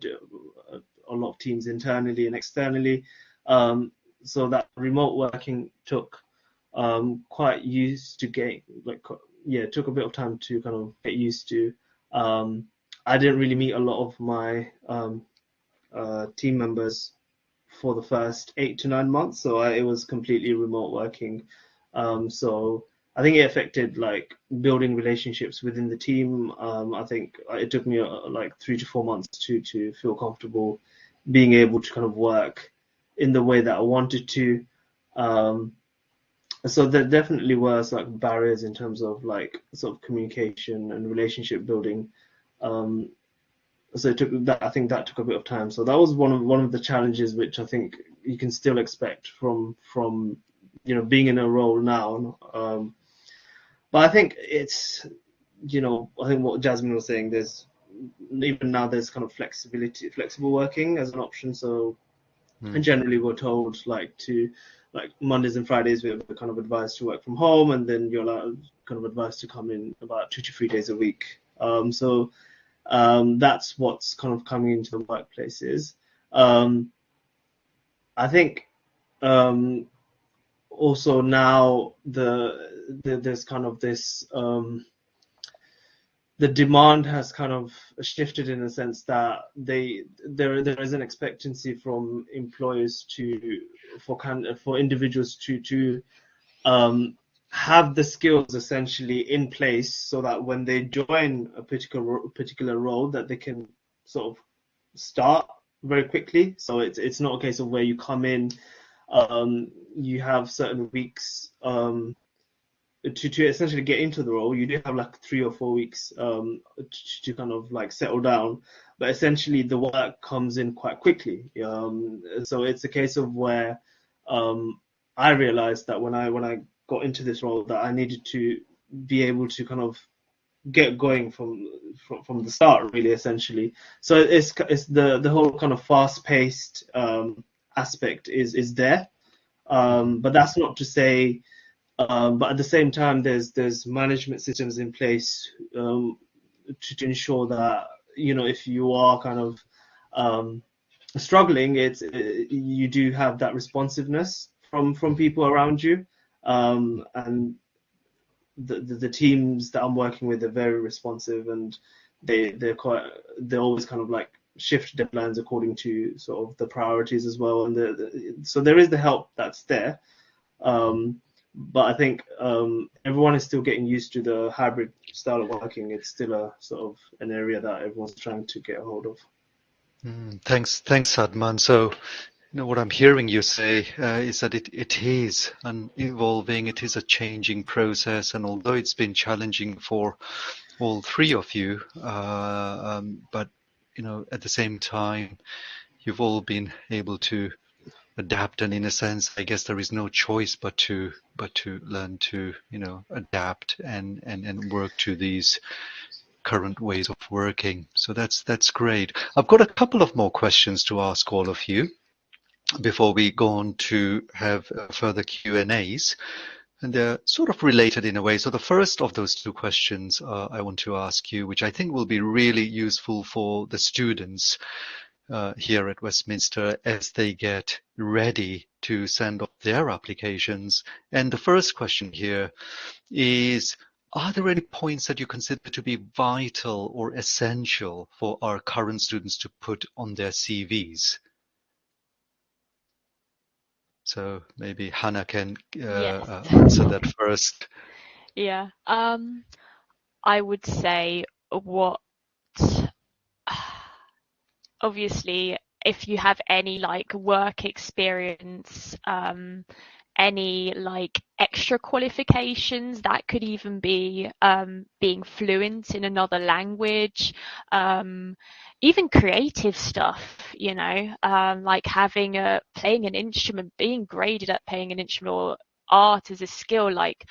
lot of teams internally and externally. So that remote working took quite used to took a bit of time to kind of get used to. I didn't really meet a lot of my team members for the first 8 to 9 months, so it was completely remote working. So I think it affected like building relationships within the team. I think it took me like 3 to 4 months to feel comfortable being able to kind of work in the way that I wanted to. So there definitely were like barriers in terms of like sort of communication and relationship building. So I think that took a bit of time. So that was one of the challenges which I think you can still expect from being in a role now. But I think it's I think what Jasmine was saying, there's kind of flexible working as an option. So and generally we're told like Mondays and Fridays we're kind of advised to work from home, and then you're kind of advised to come in about 2 to 3 days a week. So that's what's kind of coming into the workplaces. I think also now there's kind of this the demand has kind of shifted in the sense that there is an expectancy from employers for individuals to have the skills essentially in place, so that when they join a particular role that they can sort of start very quickly. So it's not a case of where you come in, you have certain weeks to essentially get into the role. You do have like 3 or 4 weeks to kind of like settle down, but essentially the work comes in quite quickly. So it's a case of where I realized that when I got into this role that I needed to be able to kind of get going from the start, really, essentially. So it's the whole kind of fast-paced aspect is there, but that's not to say. But at the same time, there's management systems in place to ensure that, you know, if you are kind of struggling, you do have that responsiveness from people around you, and the teams that I'm working with are very responsive, and they're always kind of like shift deadlines according to sort of the priorities as well, and so there is the help that's there. But I think everyone is still getting used to the hybrid style of working. It's still a sort of an area that everyone's trying to get a hold of. Thanks, Adman. So, you know, what I'm hearing you say is that it is an evolving, it is a changing process, and although it's been challenging for all three of you, but you know, at the same time, you've all been able to adapt, and in a sense, I guess there is no choice but to learn to, you know, adapt and work to these current ways of working. So that's great. I've got a couple of more questions to ask all of you before we go on to have further Q&As, and they're sort of related in a way. So the first of those two questions I want to ask you, which I think will be really useful for the students here at Westminster as they get ready to send off their applications. And the first question here is, are there any points that you consider to be vital or essential for our current students to put on their CVs? So maybe Hannah can answer that first. Yeah, I would say obviously, if you have any like work experience, any like extra qualifications, that could even be being fluent in another language, even creative stuff, you know, like playing an instrument, being graded at playing an instrument, or art as a skill. Like,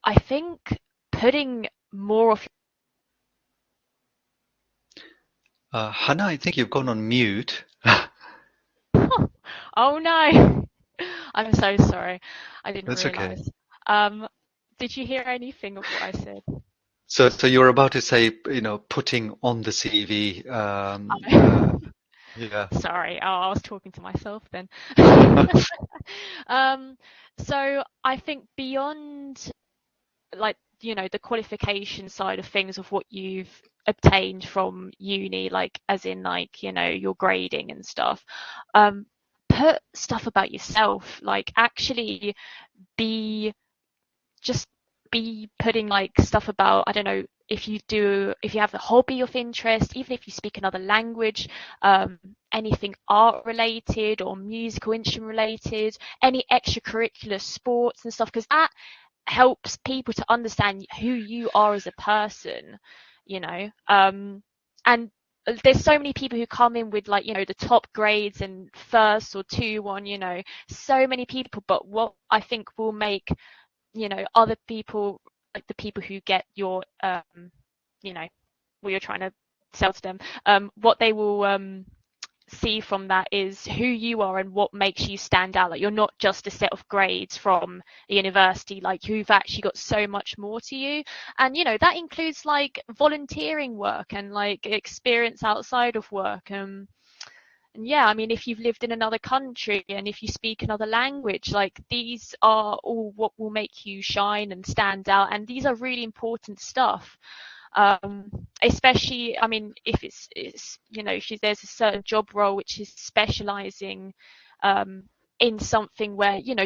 I think putting more of Hannah, I think you've gone on mute. Oh no, I'm so sorry. I didn't That's okay. realise. Did you hear anything of what I said? So you were about to say, you know, putting on the CV. Yeah. Sorry, I was talking to myself then. So I think beyond, like, you know, the qualification side of things of what you've obtained from uni, like as in like, you know, your grading and stuff, put stuff about yourself, like actually be putting like stuff about, I don't know, if you have a hobby of interest, even if you speak another language, anything art related or musical instrument related, any extracurricular sports and stuff, because that helps people to understand who you are as a person, you know. And there's so many people who come in with, like, you know, the top grades and first or 2-1, you know, so many people, but what I think will make, you know, other people, like the people who get your you know, what you're trying to sell to them, what they will see from that is who you are and what makes you stand out. Like, you're not just a set of grades from a university, like you've actually got so much more to you. And, you know, that includes like volunteering work and like experience outside of work. And yeah, I mean, if you've lived in another country and if you speak another language, like these are all what will make you shine and stand out. And these are really important stuff. Especially, I mean, if it's you know, if there's a certain job role which is specializing in something where, you know,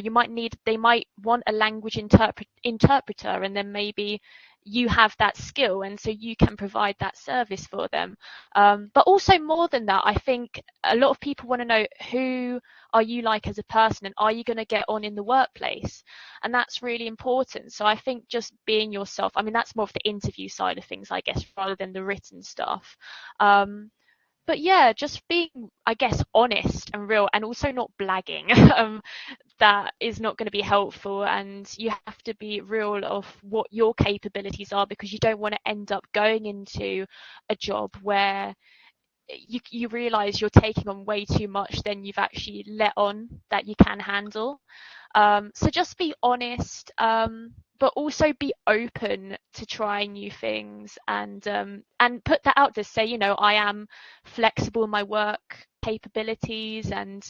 they might want a language interpreter, and then maybe you have that skill, and so you can provide that service for them. But also, more than that, I think a lot of people want to know, who are you like as a person, and are you going to get on in the workplace? And that's really important. So I think just being yourself, I mean, that's more of the interview side of things, I guess, rather than the written stuff. But yeah, just being, I guess, honest and real, and also not blagging. that is not going to be helpful, and you have to be real of what your capabilities are, because you don't want to end up going into a job where you realize you're taking on way too much than you've actually let on that you can handle. So just be honest, but also be open to trying new things, and put that out to say, you know, I am flexible in my work capabilities, and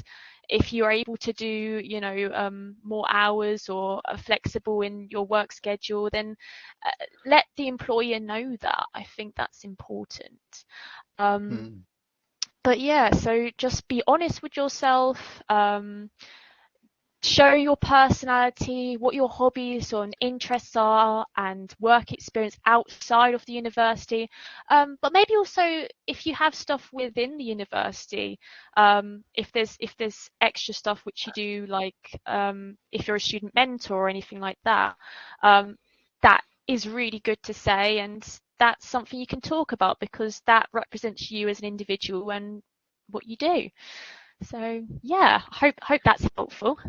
if you're able to do, you know, more hours or are flexible in your work schedule, then let the employer know that. I think that's important. But yeah, so just be honest with yourself. Show your personality, what your hobbies or interests are, and work experience outside of the university. But maybe also, if you have stuff within the university, if there's extra stuff which you do, like if you're a student mentor or anything like that, that is really good to say, and that's something you can talk about, because that represents you as an individual and what you do. So yeah, hope that's helpful.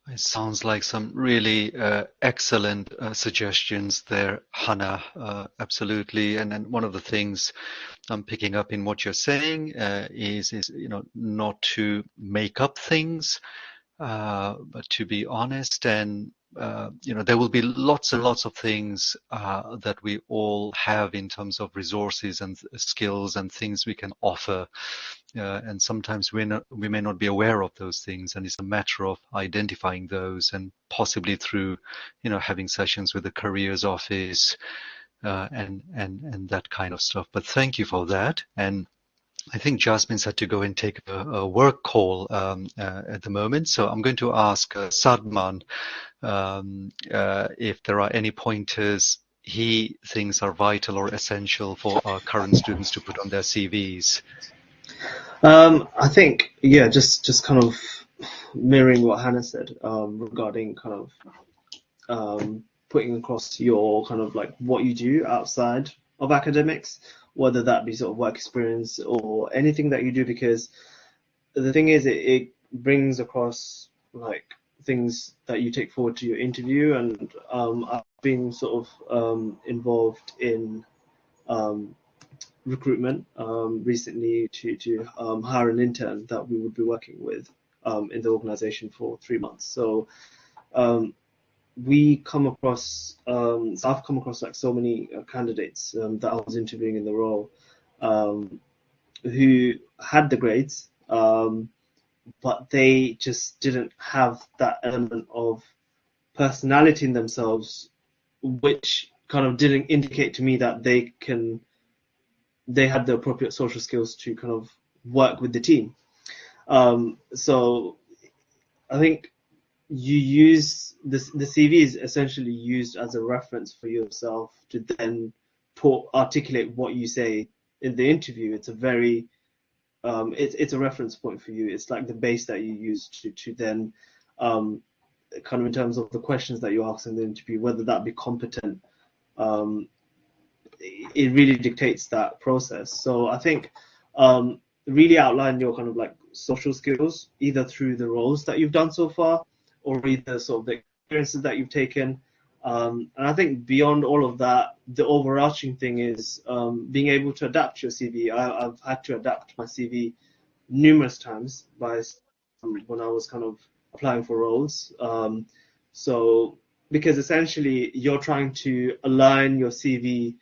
It sounds like some really excellent suggestions there, Hannah. Absolutely. And then one of the things I'm picking up in what you're saying is you know, not to make up things, but to be honest. And you know, there will be lots and lots of things that we all have in terms of resources and skills and things we can offer. And sometimes we may not be aware of those things, and it's a matter of identifying those, and possibly through, you know, having sessions with the careers office and that kind of stuff. But thank you for that. And I think Jasmine's had to go and take a work call at the moment, so I'm going to ask Sadman if there are any pointers he thinks are vital or essential for our current students to put on their CVs. I think, yeah, just kind of mirroring what Hannah said regarding kind of putting across your kind of like what you do outside of academics, whether that be sort of work experience or anything that you do, because the thing is, it brings across like things that you take forward to your interview. And I've been sort of involved in recruitment recently to hire an intern that we would be working with in the organization for 3 months. So we come across, so I've come across like so many candidates that I was interviewing in the role who had the grades, but they just didn't have that element of personality in themselves, which kind of didn't indicate to me that they had the appropriate social skills to kind of work with the team. So I think you use the CV is essentially used as a reference for yourself to then articulate what you say in the interview. It's a very it's a reference point for you. It's like the base that you use to then kind of in terms of the questions that you ask in the interview, whether that be competent. It really dictates that process. So I think really outline your kind of like social skills, either through the roles that you've done so far, or either sort of the experiences that you've taken. And I think beyond all of that, the overarching thing is being able to adapt your CV. I've had to adapt my CV numerous times when I was kind of applying for roles. So because essentially you're trying to align your CV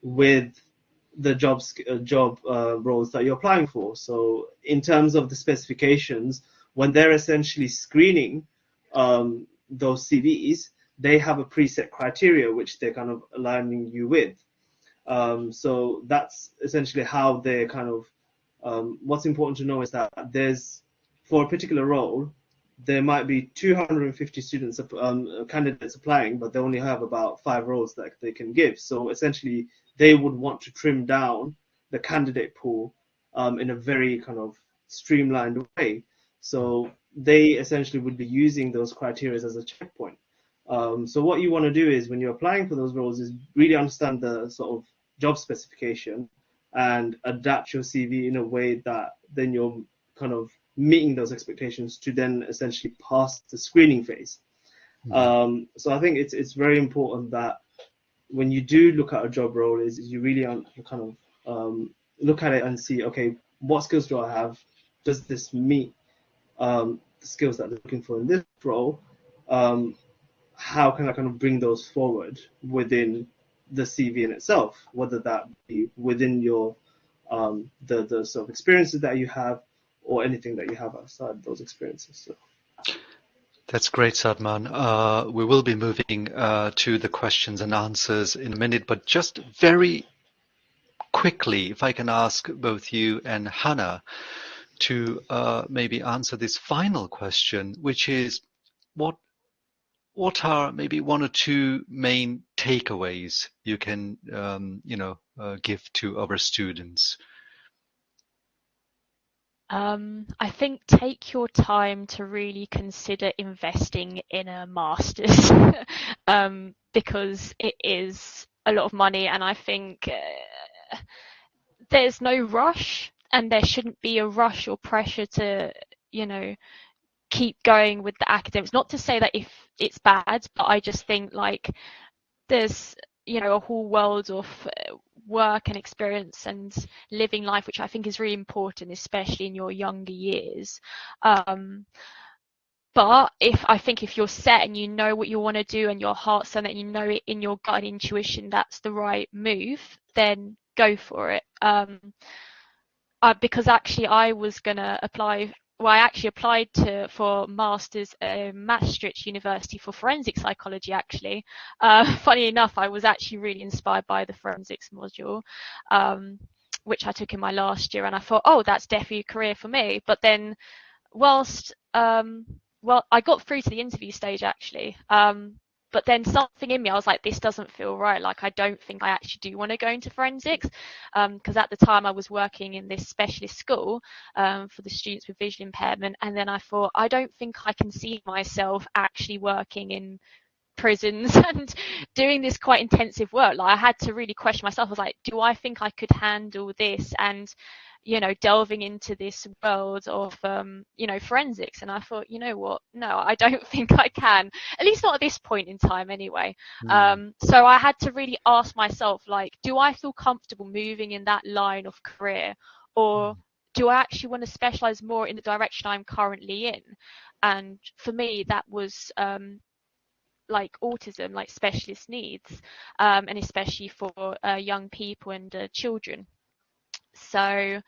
with the job roles that you're applying for. So in terms of the specifications, when they're essentially screening those CVs, they have a preset criteria which they're kind of aligning you with. So that's essentially how they're kind of, what's important to know is that for a particular role, there might be 250 students, candidates applying, but they only have about 5 roles that they can give. So essentially, they would want to trim down the candidate pool in a very kind of streamlined way. So they essentially would be using those criteria as a checkpoint. So what you want to do is when you're applying for those roles is really understand the sort of job specification and adapt your CV in a way that then you're kind of meeting those expectations to then essentially pass the screening phase. So I think it's very important that when you do look at a job role, is you really kind of look at it and see, okay, what skills do I have? Does this meet the skills that they're looking for in this role? How can I kind of bring those forward within the CV in itself, whether that be within your the sort of experiences that you have or anything that you have outside those experiences. So. That's great, Sadman. We will be moving to the questions and answers in a minute, but just very quickly, if I can ask both you and Hannah to maybe answer this final question, which is what are maybe one or two main takeaways you can give to our students? I think take your time to really consider investing in a master's because it is a lot of money, and I think there's no rush, and there shouldn't be a rush or pressure to, keep going with the academics. Not to say that if it's bad, but I just think like there's a whole world of work and experience and living life, which I think is really important, especially in your younger years. But if you're set and you know what you want to do and your heart's set and you know it in your gut and intuition that's the right move, then go for it. Because actually I was going to apply. Well, I actually applied for Masters at Maastricht University for forensic psychology, actually. Funny enough, I was actually really inspired by the forensics module, which I took in my last year, and I thought, oh, that's definitely a career for me. But then whilst, I got through to the interview stage, actually. But then something in me, I was like, this doesn't feel right. Like, I don't think I actually do want to go into forensics. Because at the time I was working in this specialist school for the students with visual impairment. And then I thought, I don't think I can see myself actually working in prisons and doing this quite intensive work. Like, I had to really question myself. I was like, do I think I could handle this? And delving into this world of forensics, and I thought, you know what, no, I don't think I can, at least not at this point in time anyway. So I had to really ask myself, like, do I feel comfortable moving in that line of career, or do I actually want to specialize more in the direction I'm currently in? And for me, that was like autism, like specialist needs, and especially for young people and children. So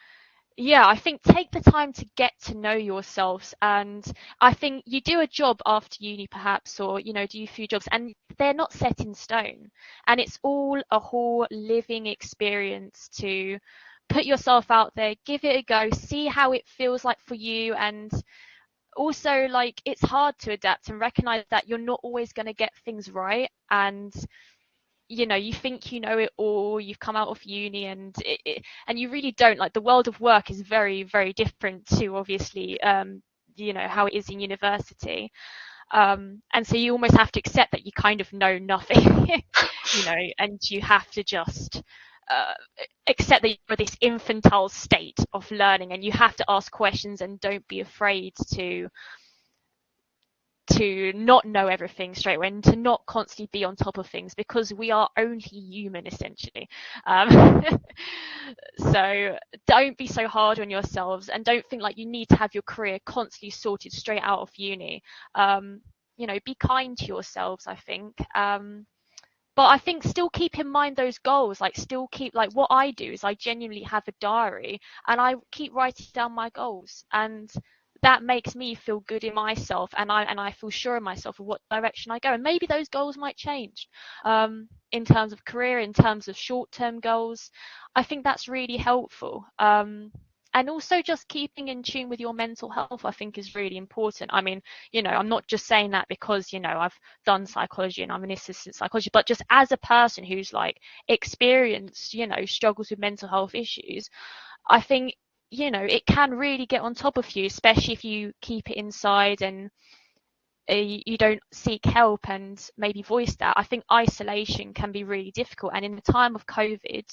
yeah, I think take the time to get to know yourselves, and I think you do a job after uni perhaps, or do a few jobs, and they're not set in stone, and it's all a whole living experience to put yourself out there, give it a go, see how it feels like for you. And also, like, it's hard to adapt and recognize that you're not always going to get things right, and you think you know it all, you've come out of uni, and you really don't. Like, the world of work is very, very different to obviously how it is in university, and so you almost have to accept that you kind of know nothing and you have to just accept that you're this infantile state of learning, and you have to ask questions and don't be afraid to not know everything straight away, and to not constantly be on top of things, because we are only human, essentially. So don't be so hard on yourselves, and don't think like you need to have your career constantly sorted straight out of uni. Be kind to yourselves, I think. But I think still keep in mind those goals. Like, still keep, like, what I do is I genuinely have a diary and I keep writing down my goals, and that makes me feel good in myself, and I feel sure in myself of what direction I go. And maybe those goals might change in terms of career, in terms of short-term goals. I think that's really helpful. And also just keeping in tune with your mental health, I think, is really important. I mean, I'm not just saying that because, I've done psychology and I'm an assistant psychologist, but just as a person who's like experienced, struggles with mental health issues, I think, it can really get on top of you, especially if you keep it inside and you don't seek help and maybe voice that. I think isolation can be really difficult, and in the time of COVID,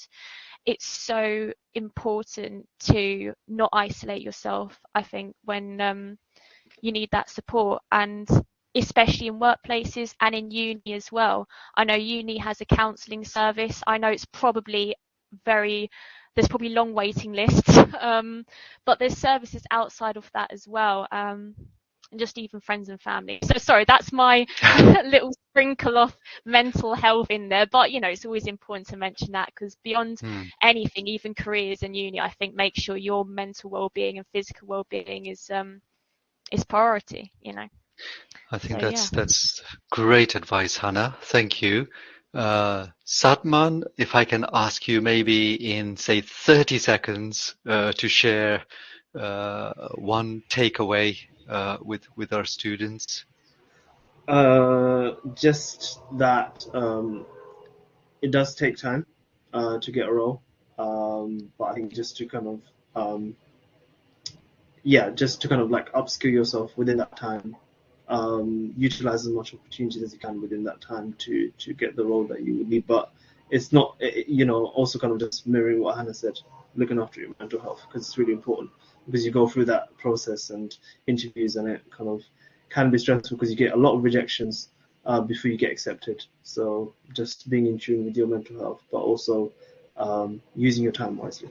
it's so important to not isolate yourself, I think, when you need that support, and especially in workplaces and in uni as well. I know uni has a counselling service. I know it's probably there's probably long waiting lists, but there's services outside of that as well, and just even friends and family. So sorry, that's my little sprinkle of mental health in there, but you know, it's always important to mention that, because beyond anything, even careers and uni, I think make sure your mental well-being and physical well-being is priority, you know. I think So, that's great advice, Hannah. Thank you. Sadman, if I can ask you maybe in, say, 30 seconds to share one takeaway with our students. Just that it does take time to get a role, but I think just to kind of just to kind of like upskill yourself within that time, utilize as much opportunities as you can within that time to get the role that you would need. But it's not, you know, also kind of just mirroring what Hannah said, looking after your mental health, because it's really important, because you go through that process and interviews, and it kind of can be stressful because you get a lot of rejections before you get accepted. So just being in tune with your mental health, but also using your time wisely.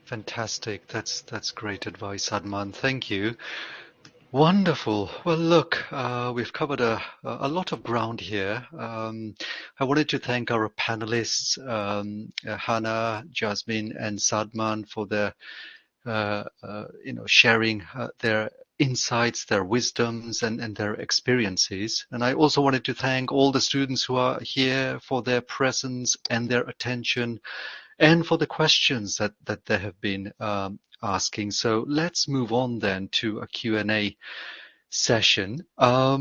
Fantastic. That's great advice, Adman. Thank you. Wonderful. Well, look, we've covered a lot of ground here. I wanted to thank our panelists, Hannah, Jasmine, and Sadman, for their, sharing their insights, their wisdoms, and their experiences. And I also wanted to thank all the students who are here for their presence and their attention, and for the questions that they have been asking. So let's move on then to a Q&A session. Are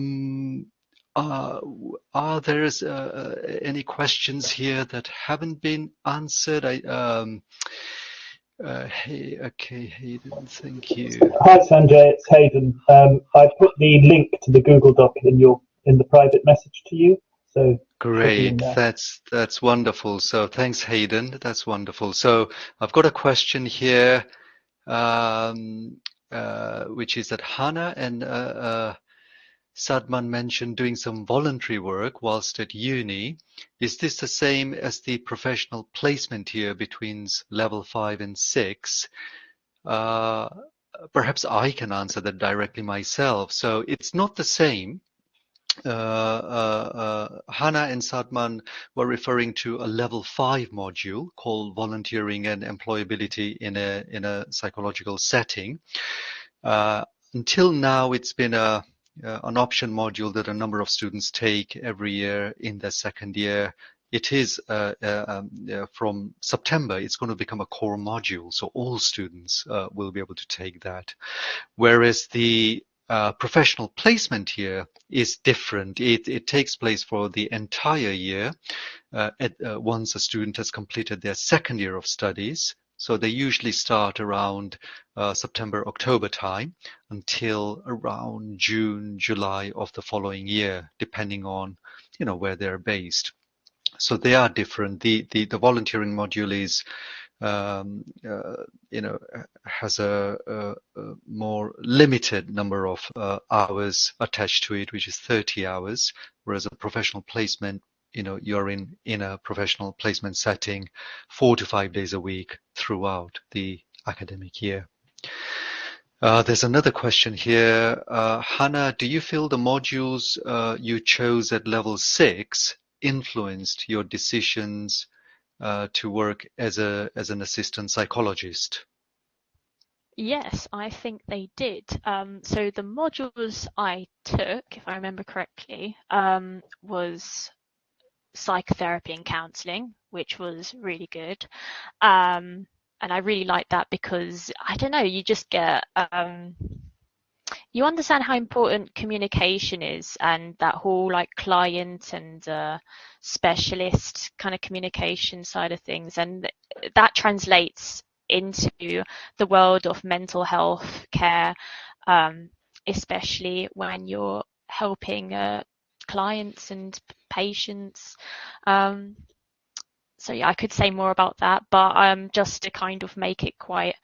there any questions here that haven't been answered? Hayden, thank you. Hi Sanjay, it's Hayden. I put the link to the Google Doc in the private message to you. So great, that's wonderful. So thanks, Hayden. That's wonderful. So I've got a question here, which is that Hannah and Sadman mentioned doing some voluntary work whilst at uni. Is this the same as the professional placement here between level 5 and 6? Perhaps I can answer that directly myself. So it's not the same. Hannah and Sadman were referring to a level 5 module called Volunteering and Employability in a psychological setting. Until now, it's been an option module that a number of students take every year in their second year. It is from September, it's going to become a core module, so all students will be able to take that. Whereas the professional placement here is different. It takes place for the entire year once a student has completed their second year of studies. So they usually start around September, October time until around June, July of the following year, depending on, where they're based. So they are different. The volunteering module is has a more limited number of hours attached to it, which is 30 hours, whereas a professional placement, you're in a professional placement setting 4 to 5 days a week throughout the academic year. There's another question here. Hannah, do you feel the modules you chose at level 6 influenced your decisions to work as an assistant psychologist? Yes, I think they did. So the modules I took, if I remember correctly, was psychotherapy and counselling, which was really good. And I really liked that because, I don't know, you just get... you understand how important communication is, and that whole client and specialist kind of communication side of things, and that translates into the world of mental health care, especially when you're helping clients and patients. So yeah, I could say more about that, but just to kind of make it quite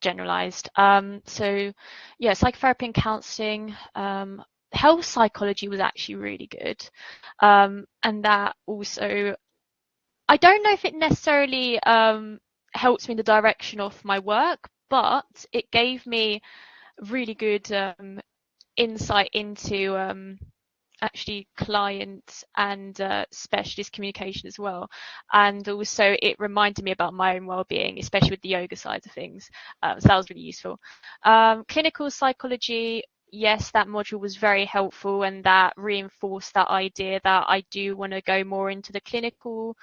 generalized. So yeah, psychotherapy and counseling, health psychology was actually really good. And that also, I don't know if it necessarily helps me in the direction of my work, but it gave me really good insight into actually client and specialist communication as well. And also it reminded me about my own well-being, especially with the yoga side of things. So that was really useful. Clinical psychology, yes, that module was very helpful, and that reinforced that idea that I do want to go more into the clinical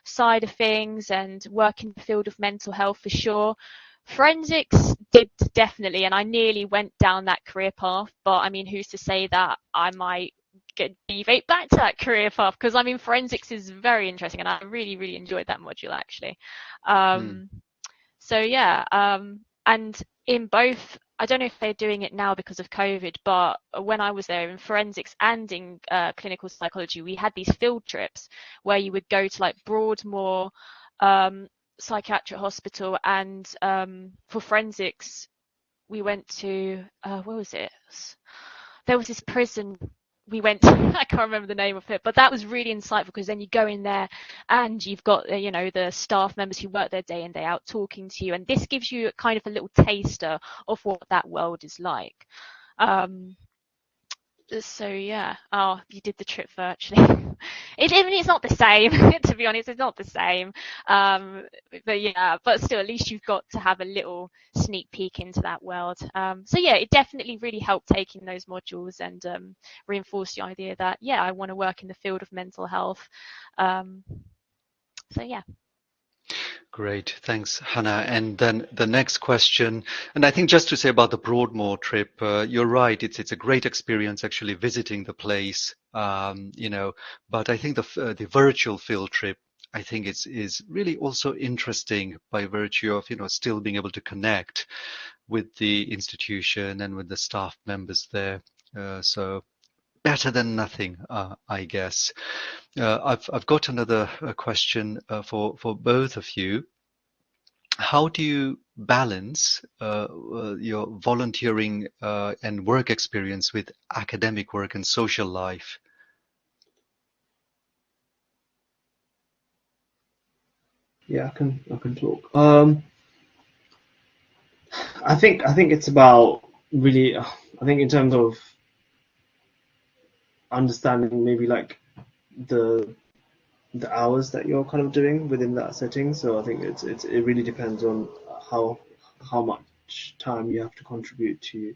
side of things and work in the field of mental health for sure. Forensics did definitely, and I nearly went down that career path, but I mean, who's to say that I might deviate back to that career path? Because I mean, forensics is very interesting, and I really enjoyed that module actually. So yeah, and in both, I don't know if they're doing it now because of COVID, but when I was there in forensics and in clinical psychology, we had these field trips where you would go to like Broadmoor psychiatric hospital, and for forensics we went to where was it? There was this prison we went to, I can't remember the name of it, but that was really insightful, because then you go in there and you've got the staff members who work there day in day out talking to you, and this gives you kind of a little taster of what that world is like. So yeah, oh, you did the trip virtually. It's not the same, to be honest. It's not the same. But yeah, but still, at least you've got to have a little sneak peek into that world. So yeah, it definitely really helped taking those modules and reinforce the idea that yeah, I want to work in the field of mental health. So yeah. Great, thanks, Hannah. And then the next question, and I think just to say about the Broadmoor trip, you're right. It's a great experience actually visiting the place, But I think the virtual field trip, I think is really also interesting by virtue of still being able to connect with the institution and with the staff members there. So better than nothing, I guess. I've got another question for both of you. How do you balance your volunteering and work experience with academic work and social life? Yeah, I can talk. I think it's about really. I think in terms of understanding maybe like the hours that you're kind of doing within that setting. So I think it really depends on how much time you have to contribute to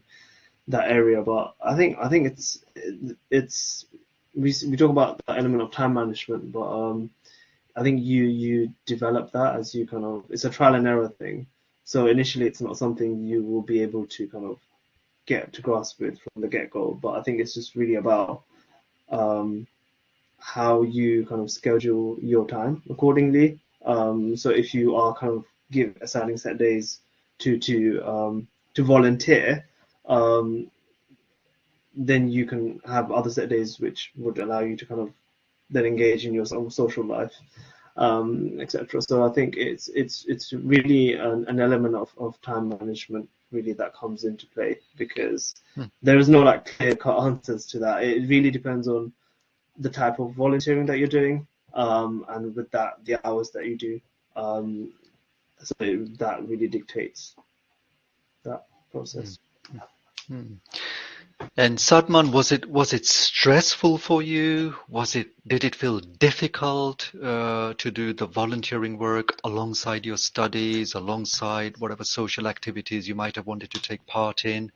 that area. But I think it's we talk about the element of time management, but I think you develop that as you kind of, it's a trial and error thing. So initially it's not something you will be able to kind of get to grasp with from the get-go, but I think it's just really about how you kind of schedule your time accordingly. So if you are kind of assigning set days to volunteer, then you can have other set days which would allow you to kind of then engage in your social life, etc. So I think it's really an element of time management really that comes into play, because there is no like clear-cut answers to that. It really depends on the type of volunteering that you're doing, and with that the hours that you do. So that really dictates that process. And Sadman, was it stressful for you? Did it feel difficult to do the volunteering work alongside your studies, alongside whatever social activities you might have wanted to take part in?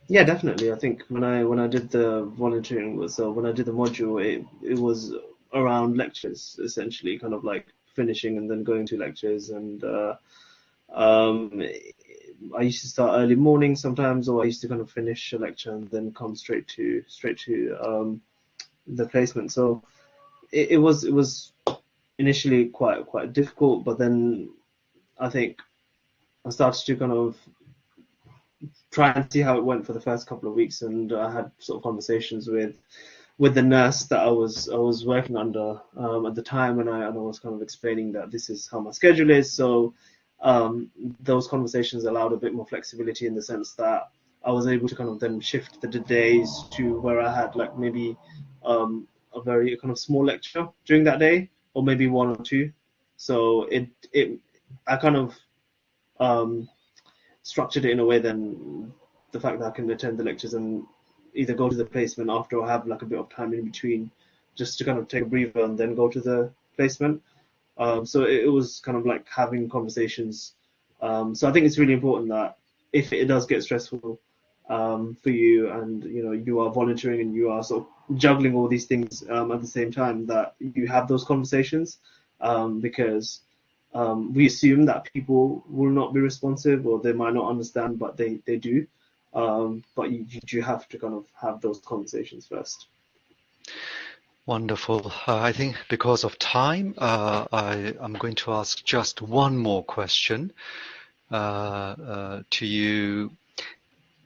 Yeah, definitely. I think when I did the volunteering when I did the module, it was around lectures, essentially, kind of like finishing and then going to lectures. And I used to start early morning sometimes, or I used to kind of finish a lecture and then come straight to the placement. So it was initially quite difficult, but then I think I started to kind of try and see how it went for the first couple of weeks, and I had sort of conversations with the nurse that I was working under at the time, and I was kind of explaining that this is how my schedule is. So those conversations allowed a bit more flexibility in the sense that I was able to kind of then shift the days to where I had like maybe a very kind of small lecture during that day, or maybe one or two. So I kind of structured it in a way then the fact that I can attend the lectures and either go to the placement after or have like a bit of time in between just to kind of take a breather and then go to the placement. So it was kind of like having conversations. So I think it's really important that if it does get stressful for you, and you are volunteering and you are sort of juggling all these things at the same time, that you have those conversations, because we assume that people will not be responsive or they might not understand, but they do. But you have to kind of have those conversations first. Wonderful. I think because of time, I'm going to ask just one more question to you.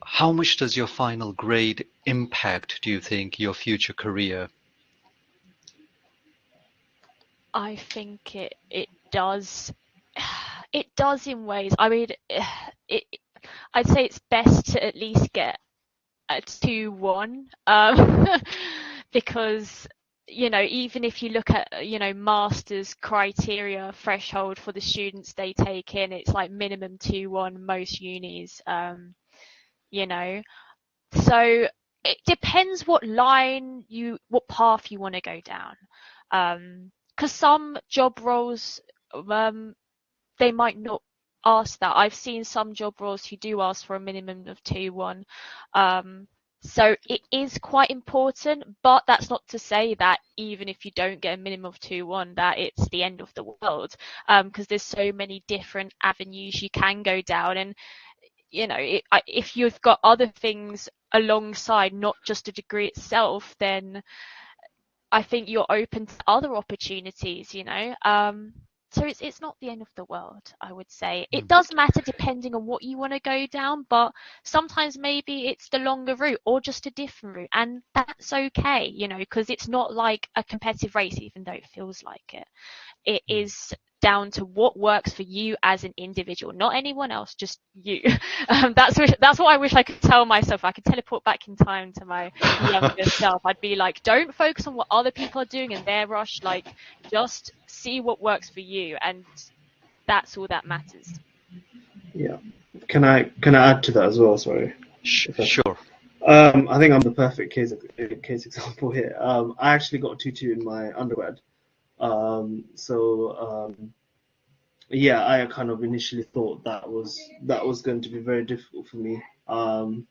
How much does your final grade impact, do you think, your future career? I think it does. It does in ways. I mean, I'd say it's best to at least get a 2-1, because even if you look at master's criteria threshold for the students they take in, it's like minimum 2-1 most unis. So it depends what path you want to go down. Because some job roles, they might not ask that. I've seen some job roles who do ask for a minimum of 2-1. So it is quite important, but that's not to say that even if you don't get a minimum of 2-1, that it's the end of the world. Because there's so many different avenues you can go down, and if you've got other things alongside, not just a degree itself, then I think you're open to other opportunities, so it's not the end of the world, I would say. It does matter depending on what you want to go down, but sometimes maybe it's the longer route or just a different route, and that's okay, because it's not like a competitive race, even though it feels like it. It is down to what works for you as an individual, not anyone else, just you. That's what I wish I could tell myself. I could teleport back in time to my younger self. I'd be like, don't focus on what other people are doing in their rush. Like, just see what works for you, and that's all that matters. Yeah. Can I add to that as well? Sorry. Sure. I think I'm the perfect case example here. I actually got a 2-2 in my undergrad. Yeah, I kind of initially thought that was going to be very difficult for me to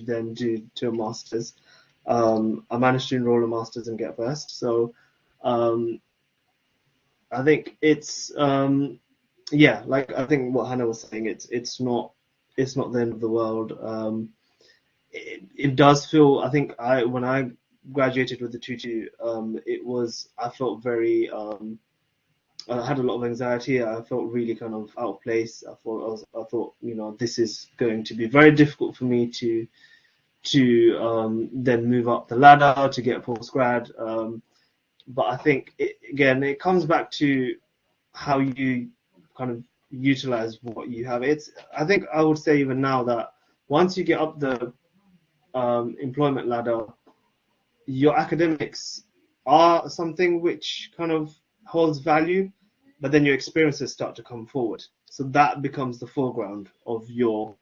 then do a master's. I managed to enroll a master's and get first. So I think it's like I think what Hannah was saying, it's not the end of the world. It does feel, I think when I graduated with the 2-2, I felt very I had a lot of anxiety. I felt really kind of out of place. I thought this is going to be very difficult for me to then move up the ladder to get postgrad. But I think it comes back to how you kind of utilize what you have. I think I would say even now that once you get up the employment ladder, your academics are something which kind of holds value, but then your experiences start to come forward. So that becomes the foreground of your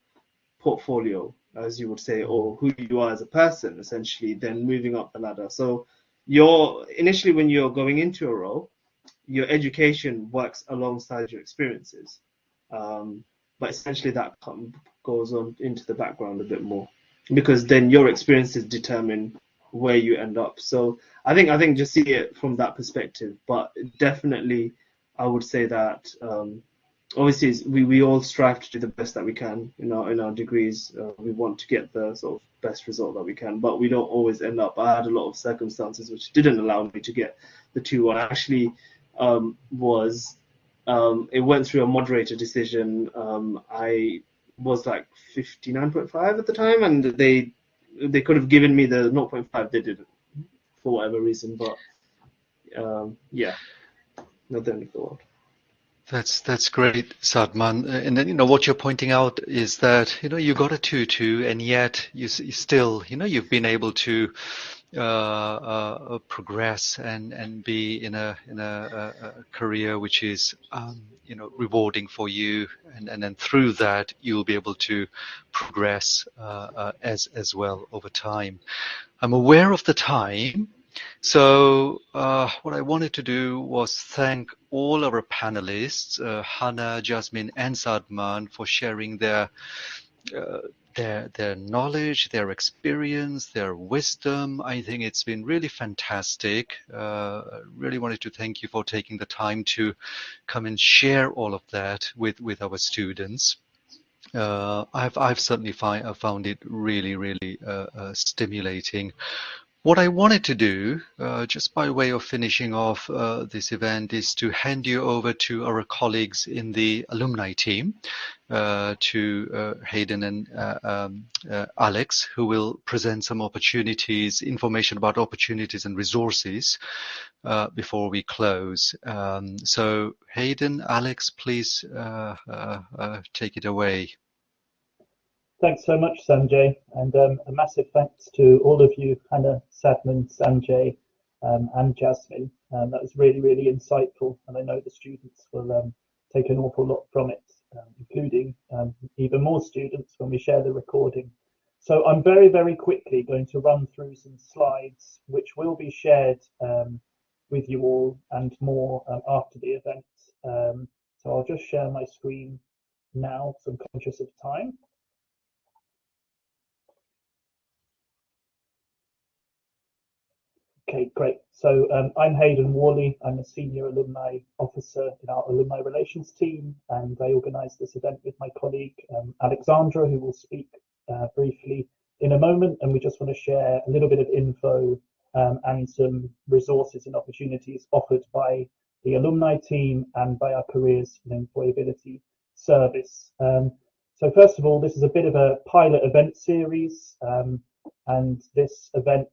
portfolio, as you would say, or who you are as a person, essentially, then moving up the ladder. So initially when you're going into a role, your education works alongside your experiences. But essentially that goes on into the background a bit more, because then your experiences determine where you end up. So I think just see it from that perspective. But definitely I would say that obviously we all strive to do the best that we can in our degrees. We want to get the sort of best result that we can, but we don't always end up. I had a lot of circumstances which didn't allow me to get the 2-1. Actually it went through a moderator decision. I was like 59.5 at the time, and they could have given me the 0.5. They didn't, for whatever reason. But yeah, not the end of the world. That's great, Sadman. And then, what you're pointing out is that, you got a 2-2, and yet you still, you've been able to progress and be in a career which is, rewarding for you. And then through that, you'll be able to progress as well over time. I'm aware of the time. So what I wanted to do was thank all our panelists, Hannah, Jasmine, and Sadman, for sharing their knowledge, their experience, their wisdom. I think it's been really fantastic. Really wanted to thank you for taking the time to come and share all of that with our students. I've certainly found it really, really stimulating. What I wanted to do, just by way of finishing off this event, is to hand you over to our colleagues in the alumni team, to Hayden and Alex, who will present some opportunities, information about opportunities and resources before we close. So Hayden, Alex, please take it away. Thanks so much, Sanjay, and a massive thanks to all of you, Hannah, Sadman, Sanjay, and Jasmine. That was really, really insightful, and I know the students will take an awful lot from it, including even more students when we share the recording. So I'm very, very quickly going to run through some slides which will be shared with you all and more after the event. So I'll just share my screen now, so I'm conscious of time. Okay, great. So I'm Hayden Worley. I'm a senior alumni officer in our alumni relations team, and I organised this event with my colleague Alexandra, who will speak briefly in a moment. And we just want to share a little bit of info and some resources and opportunities offered by the alumni team and by our careers and employability service. So first of all, this is a bit of a pilot event series. And this event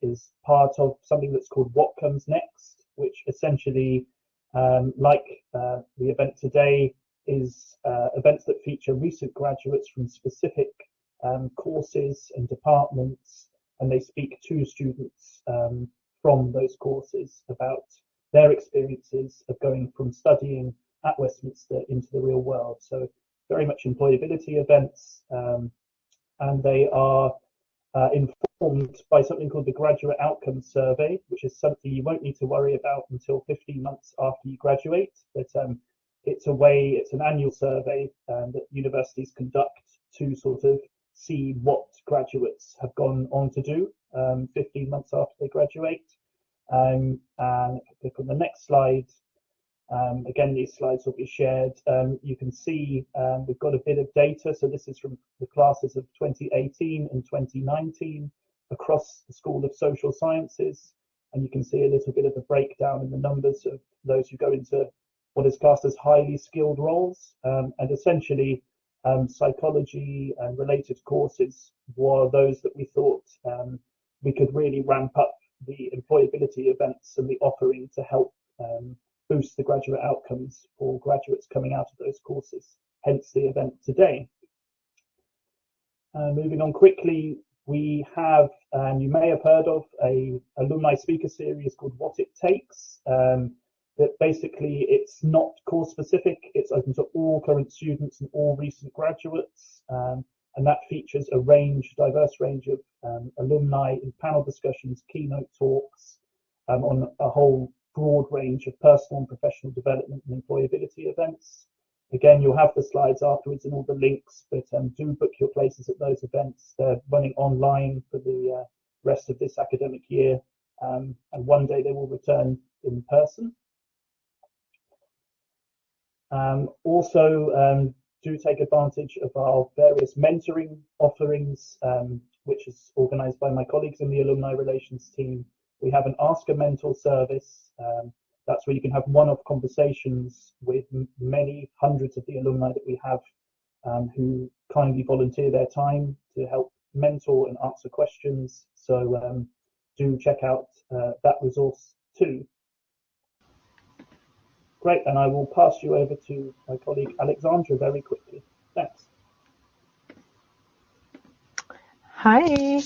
is part of something that's called What Comes Next, which essentially, like the event today, is events that feature recent graduates from specific courses and departments, and they speak to students from those courses about their experiences of going from studying at Westminster into the real world. So very much employability events, and they are informed by something called the Graduate Outcomes Survey, which is something you won't need to worry about until 15 months after you graduate. But it's an annual survey that universities conduct to sort of see what graduates have gone on to do 15 months after they graduate. And if I click on the next slide, again, these slides will be shared. You can see we've got a bit of data. So this is from the classes of 2018 and 2019 across the School of Social Sciences. And you can see a little bit of the breakdown in the numbers of those who go into what is classed as highly skilled roles. And essentially, psychology and related courses were those that we thought we could really ramp up the employability events and the offering to help boost the graduate outcomes for graduates coming out of those courses, hence the event today. Moving on quickly, we have, you may have heard of, a alumni speaker series called What It Takes, that basically it's not course specific, it's open to all current students and all recent graduates, and that features a diverse range of alumni in panel discussions, keynote talks, on a whole broad range of personal and professional development and employability events. Again, you'll have the slides afterwards and all the links, but do book your places at those events. They're running online for the rest of this academic year, and one day they will return in person. Also, do take advantage of our various mentoring offerings, which is organised by my colleagues in the alumni relations team. We have an Ask a Mentor service. That's where you can have one-off conversations with many hundreds of the alumni that we have who kindly volunteer their time to help mentor and answer questions. So do check out that resource too. Great, and I will pass you over to my colleague Alexandra very quickly. Thanks. Hi.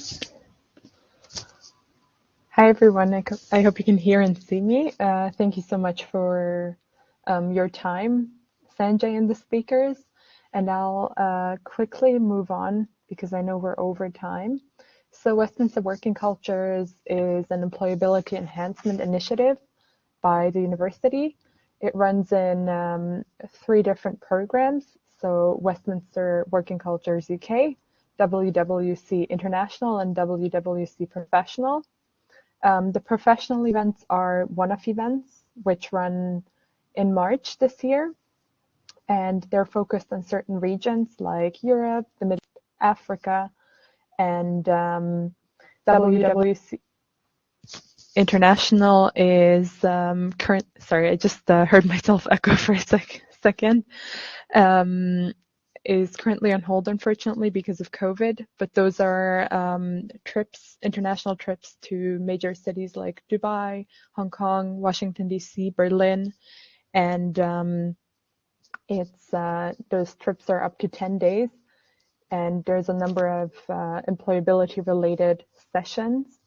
Hi, everyone. I hope you can hear and see me. Thank you so much for your time, Sanjay and the speakers. And I'll quickly move on because I know we're over time. So Westminster Working Cultures is an employability enhancement initiative by the university. It runs in 3 different programs. So Westminster Working Cultures UK, WWC International, and WWC Professional. The professional events are one-off events, which run in March this year, and they're focused on certain regions like Europe, the Middle East, Africa, and WWC International is current. Sorry, I just heard myself echo for a second. Is currently on hold, unfortunately, because of COVID. But those are trips, international trips to major cities like Dubai, Hong Kong, Washington, D.C., Berlin. And those trips are up to 10 days. And there's a number of employability-related sessions.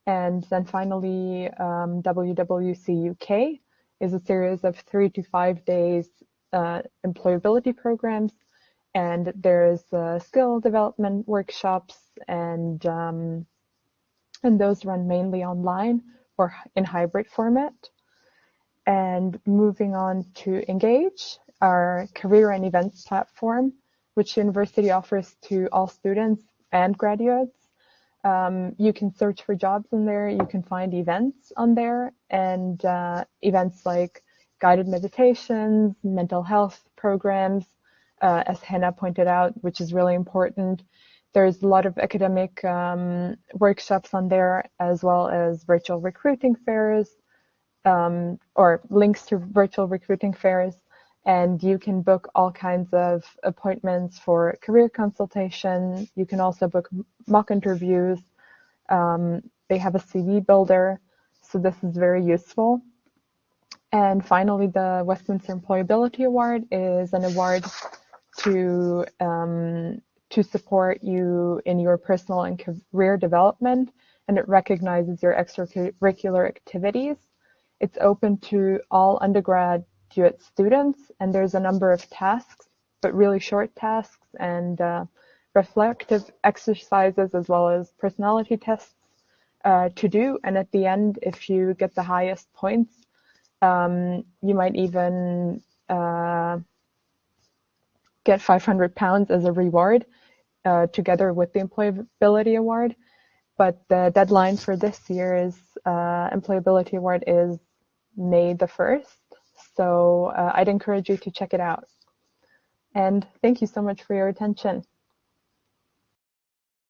And then finally, WWC UK is a series of 3 to 5 days employability programs. And there's skill development workshops, and those run mainly online or in hybrid format. And moving on to Engage, our career and events platform, which the university offers to all students and graduates. You can search for jobs on there. You can find events on there, and events like guided meditations, mental health programs, as Hannah pointed out, which is really important. There's a lot of academic workshops on there, as well as virtual recruiting fairs, or links to virtual recruiting fairs. And you can book all kinds of appointments for career consultation. You can also book mock interviews. They have a CV builder, so this is very useful. And finally, the Westminster Employability Award is an award to support you in your personal and career development, and it recognizes your extracurricular activities. It's open to all undergraduate students, and there's a number of tasks, but really short tasks, and reflective exercises as well as personality tests to do. And at the end, if you get the highest points, you might even get £500 as a reward, together with the Employability Award. But the deadline for this year's Employability Award is May the 1st. So I'd encourage you to check it out. And thank you so much for your attention.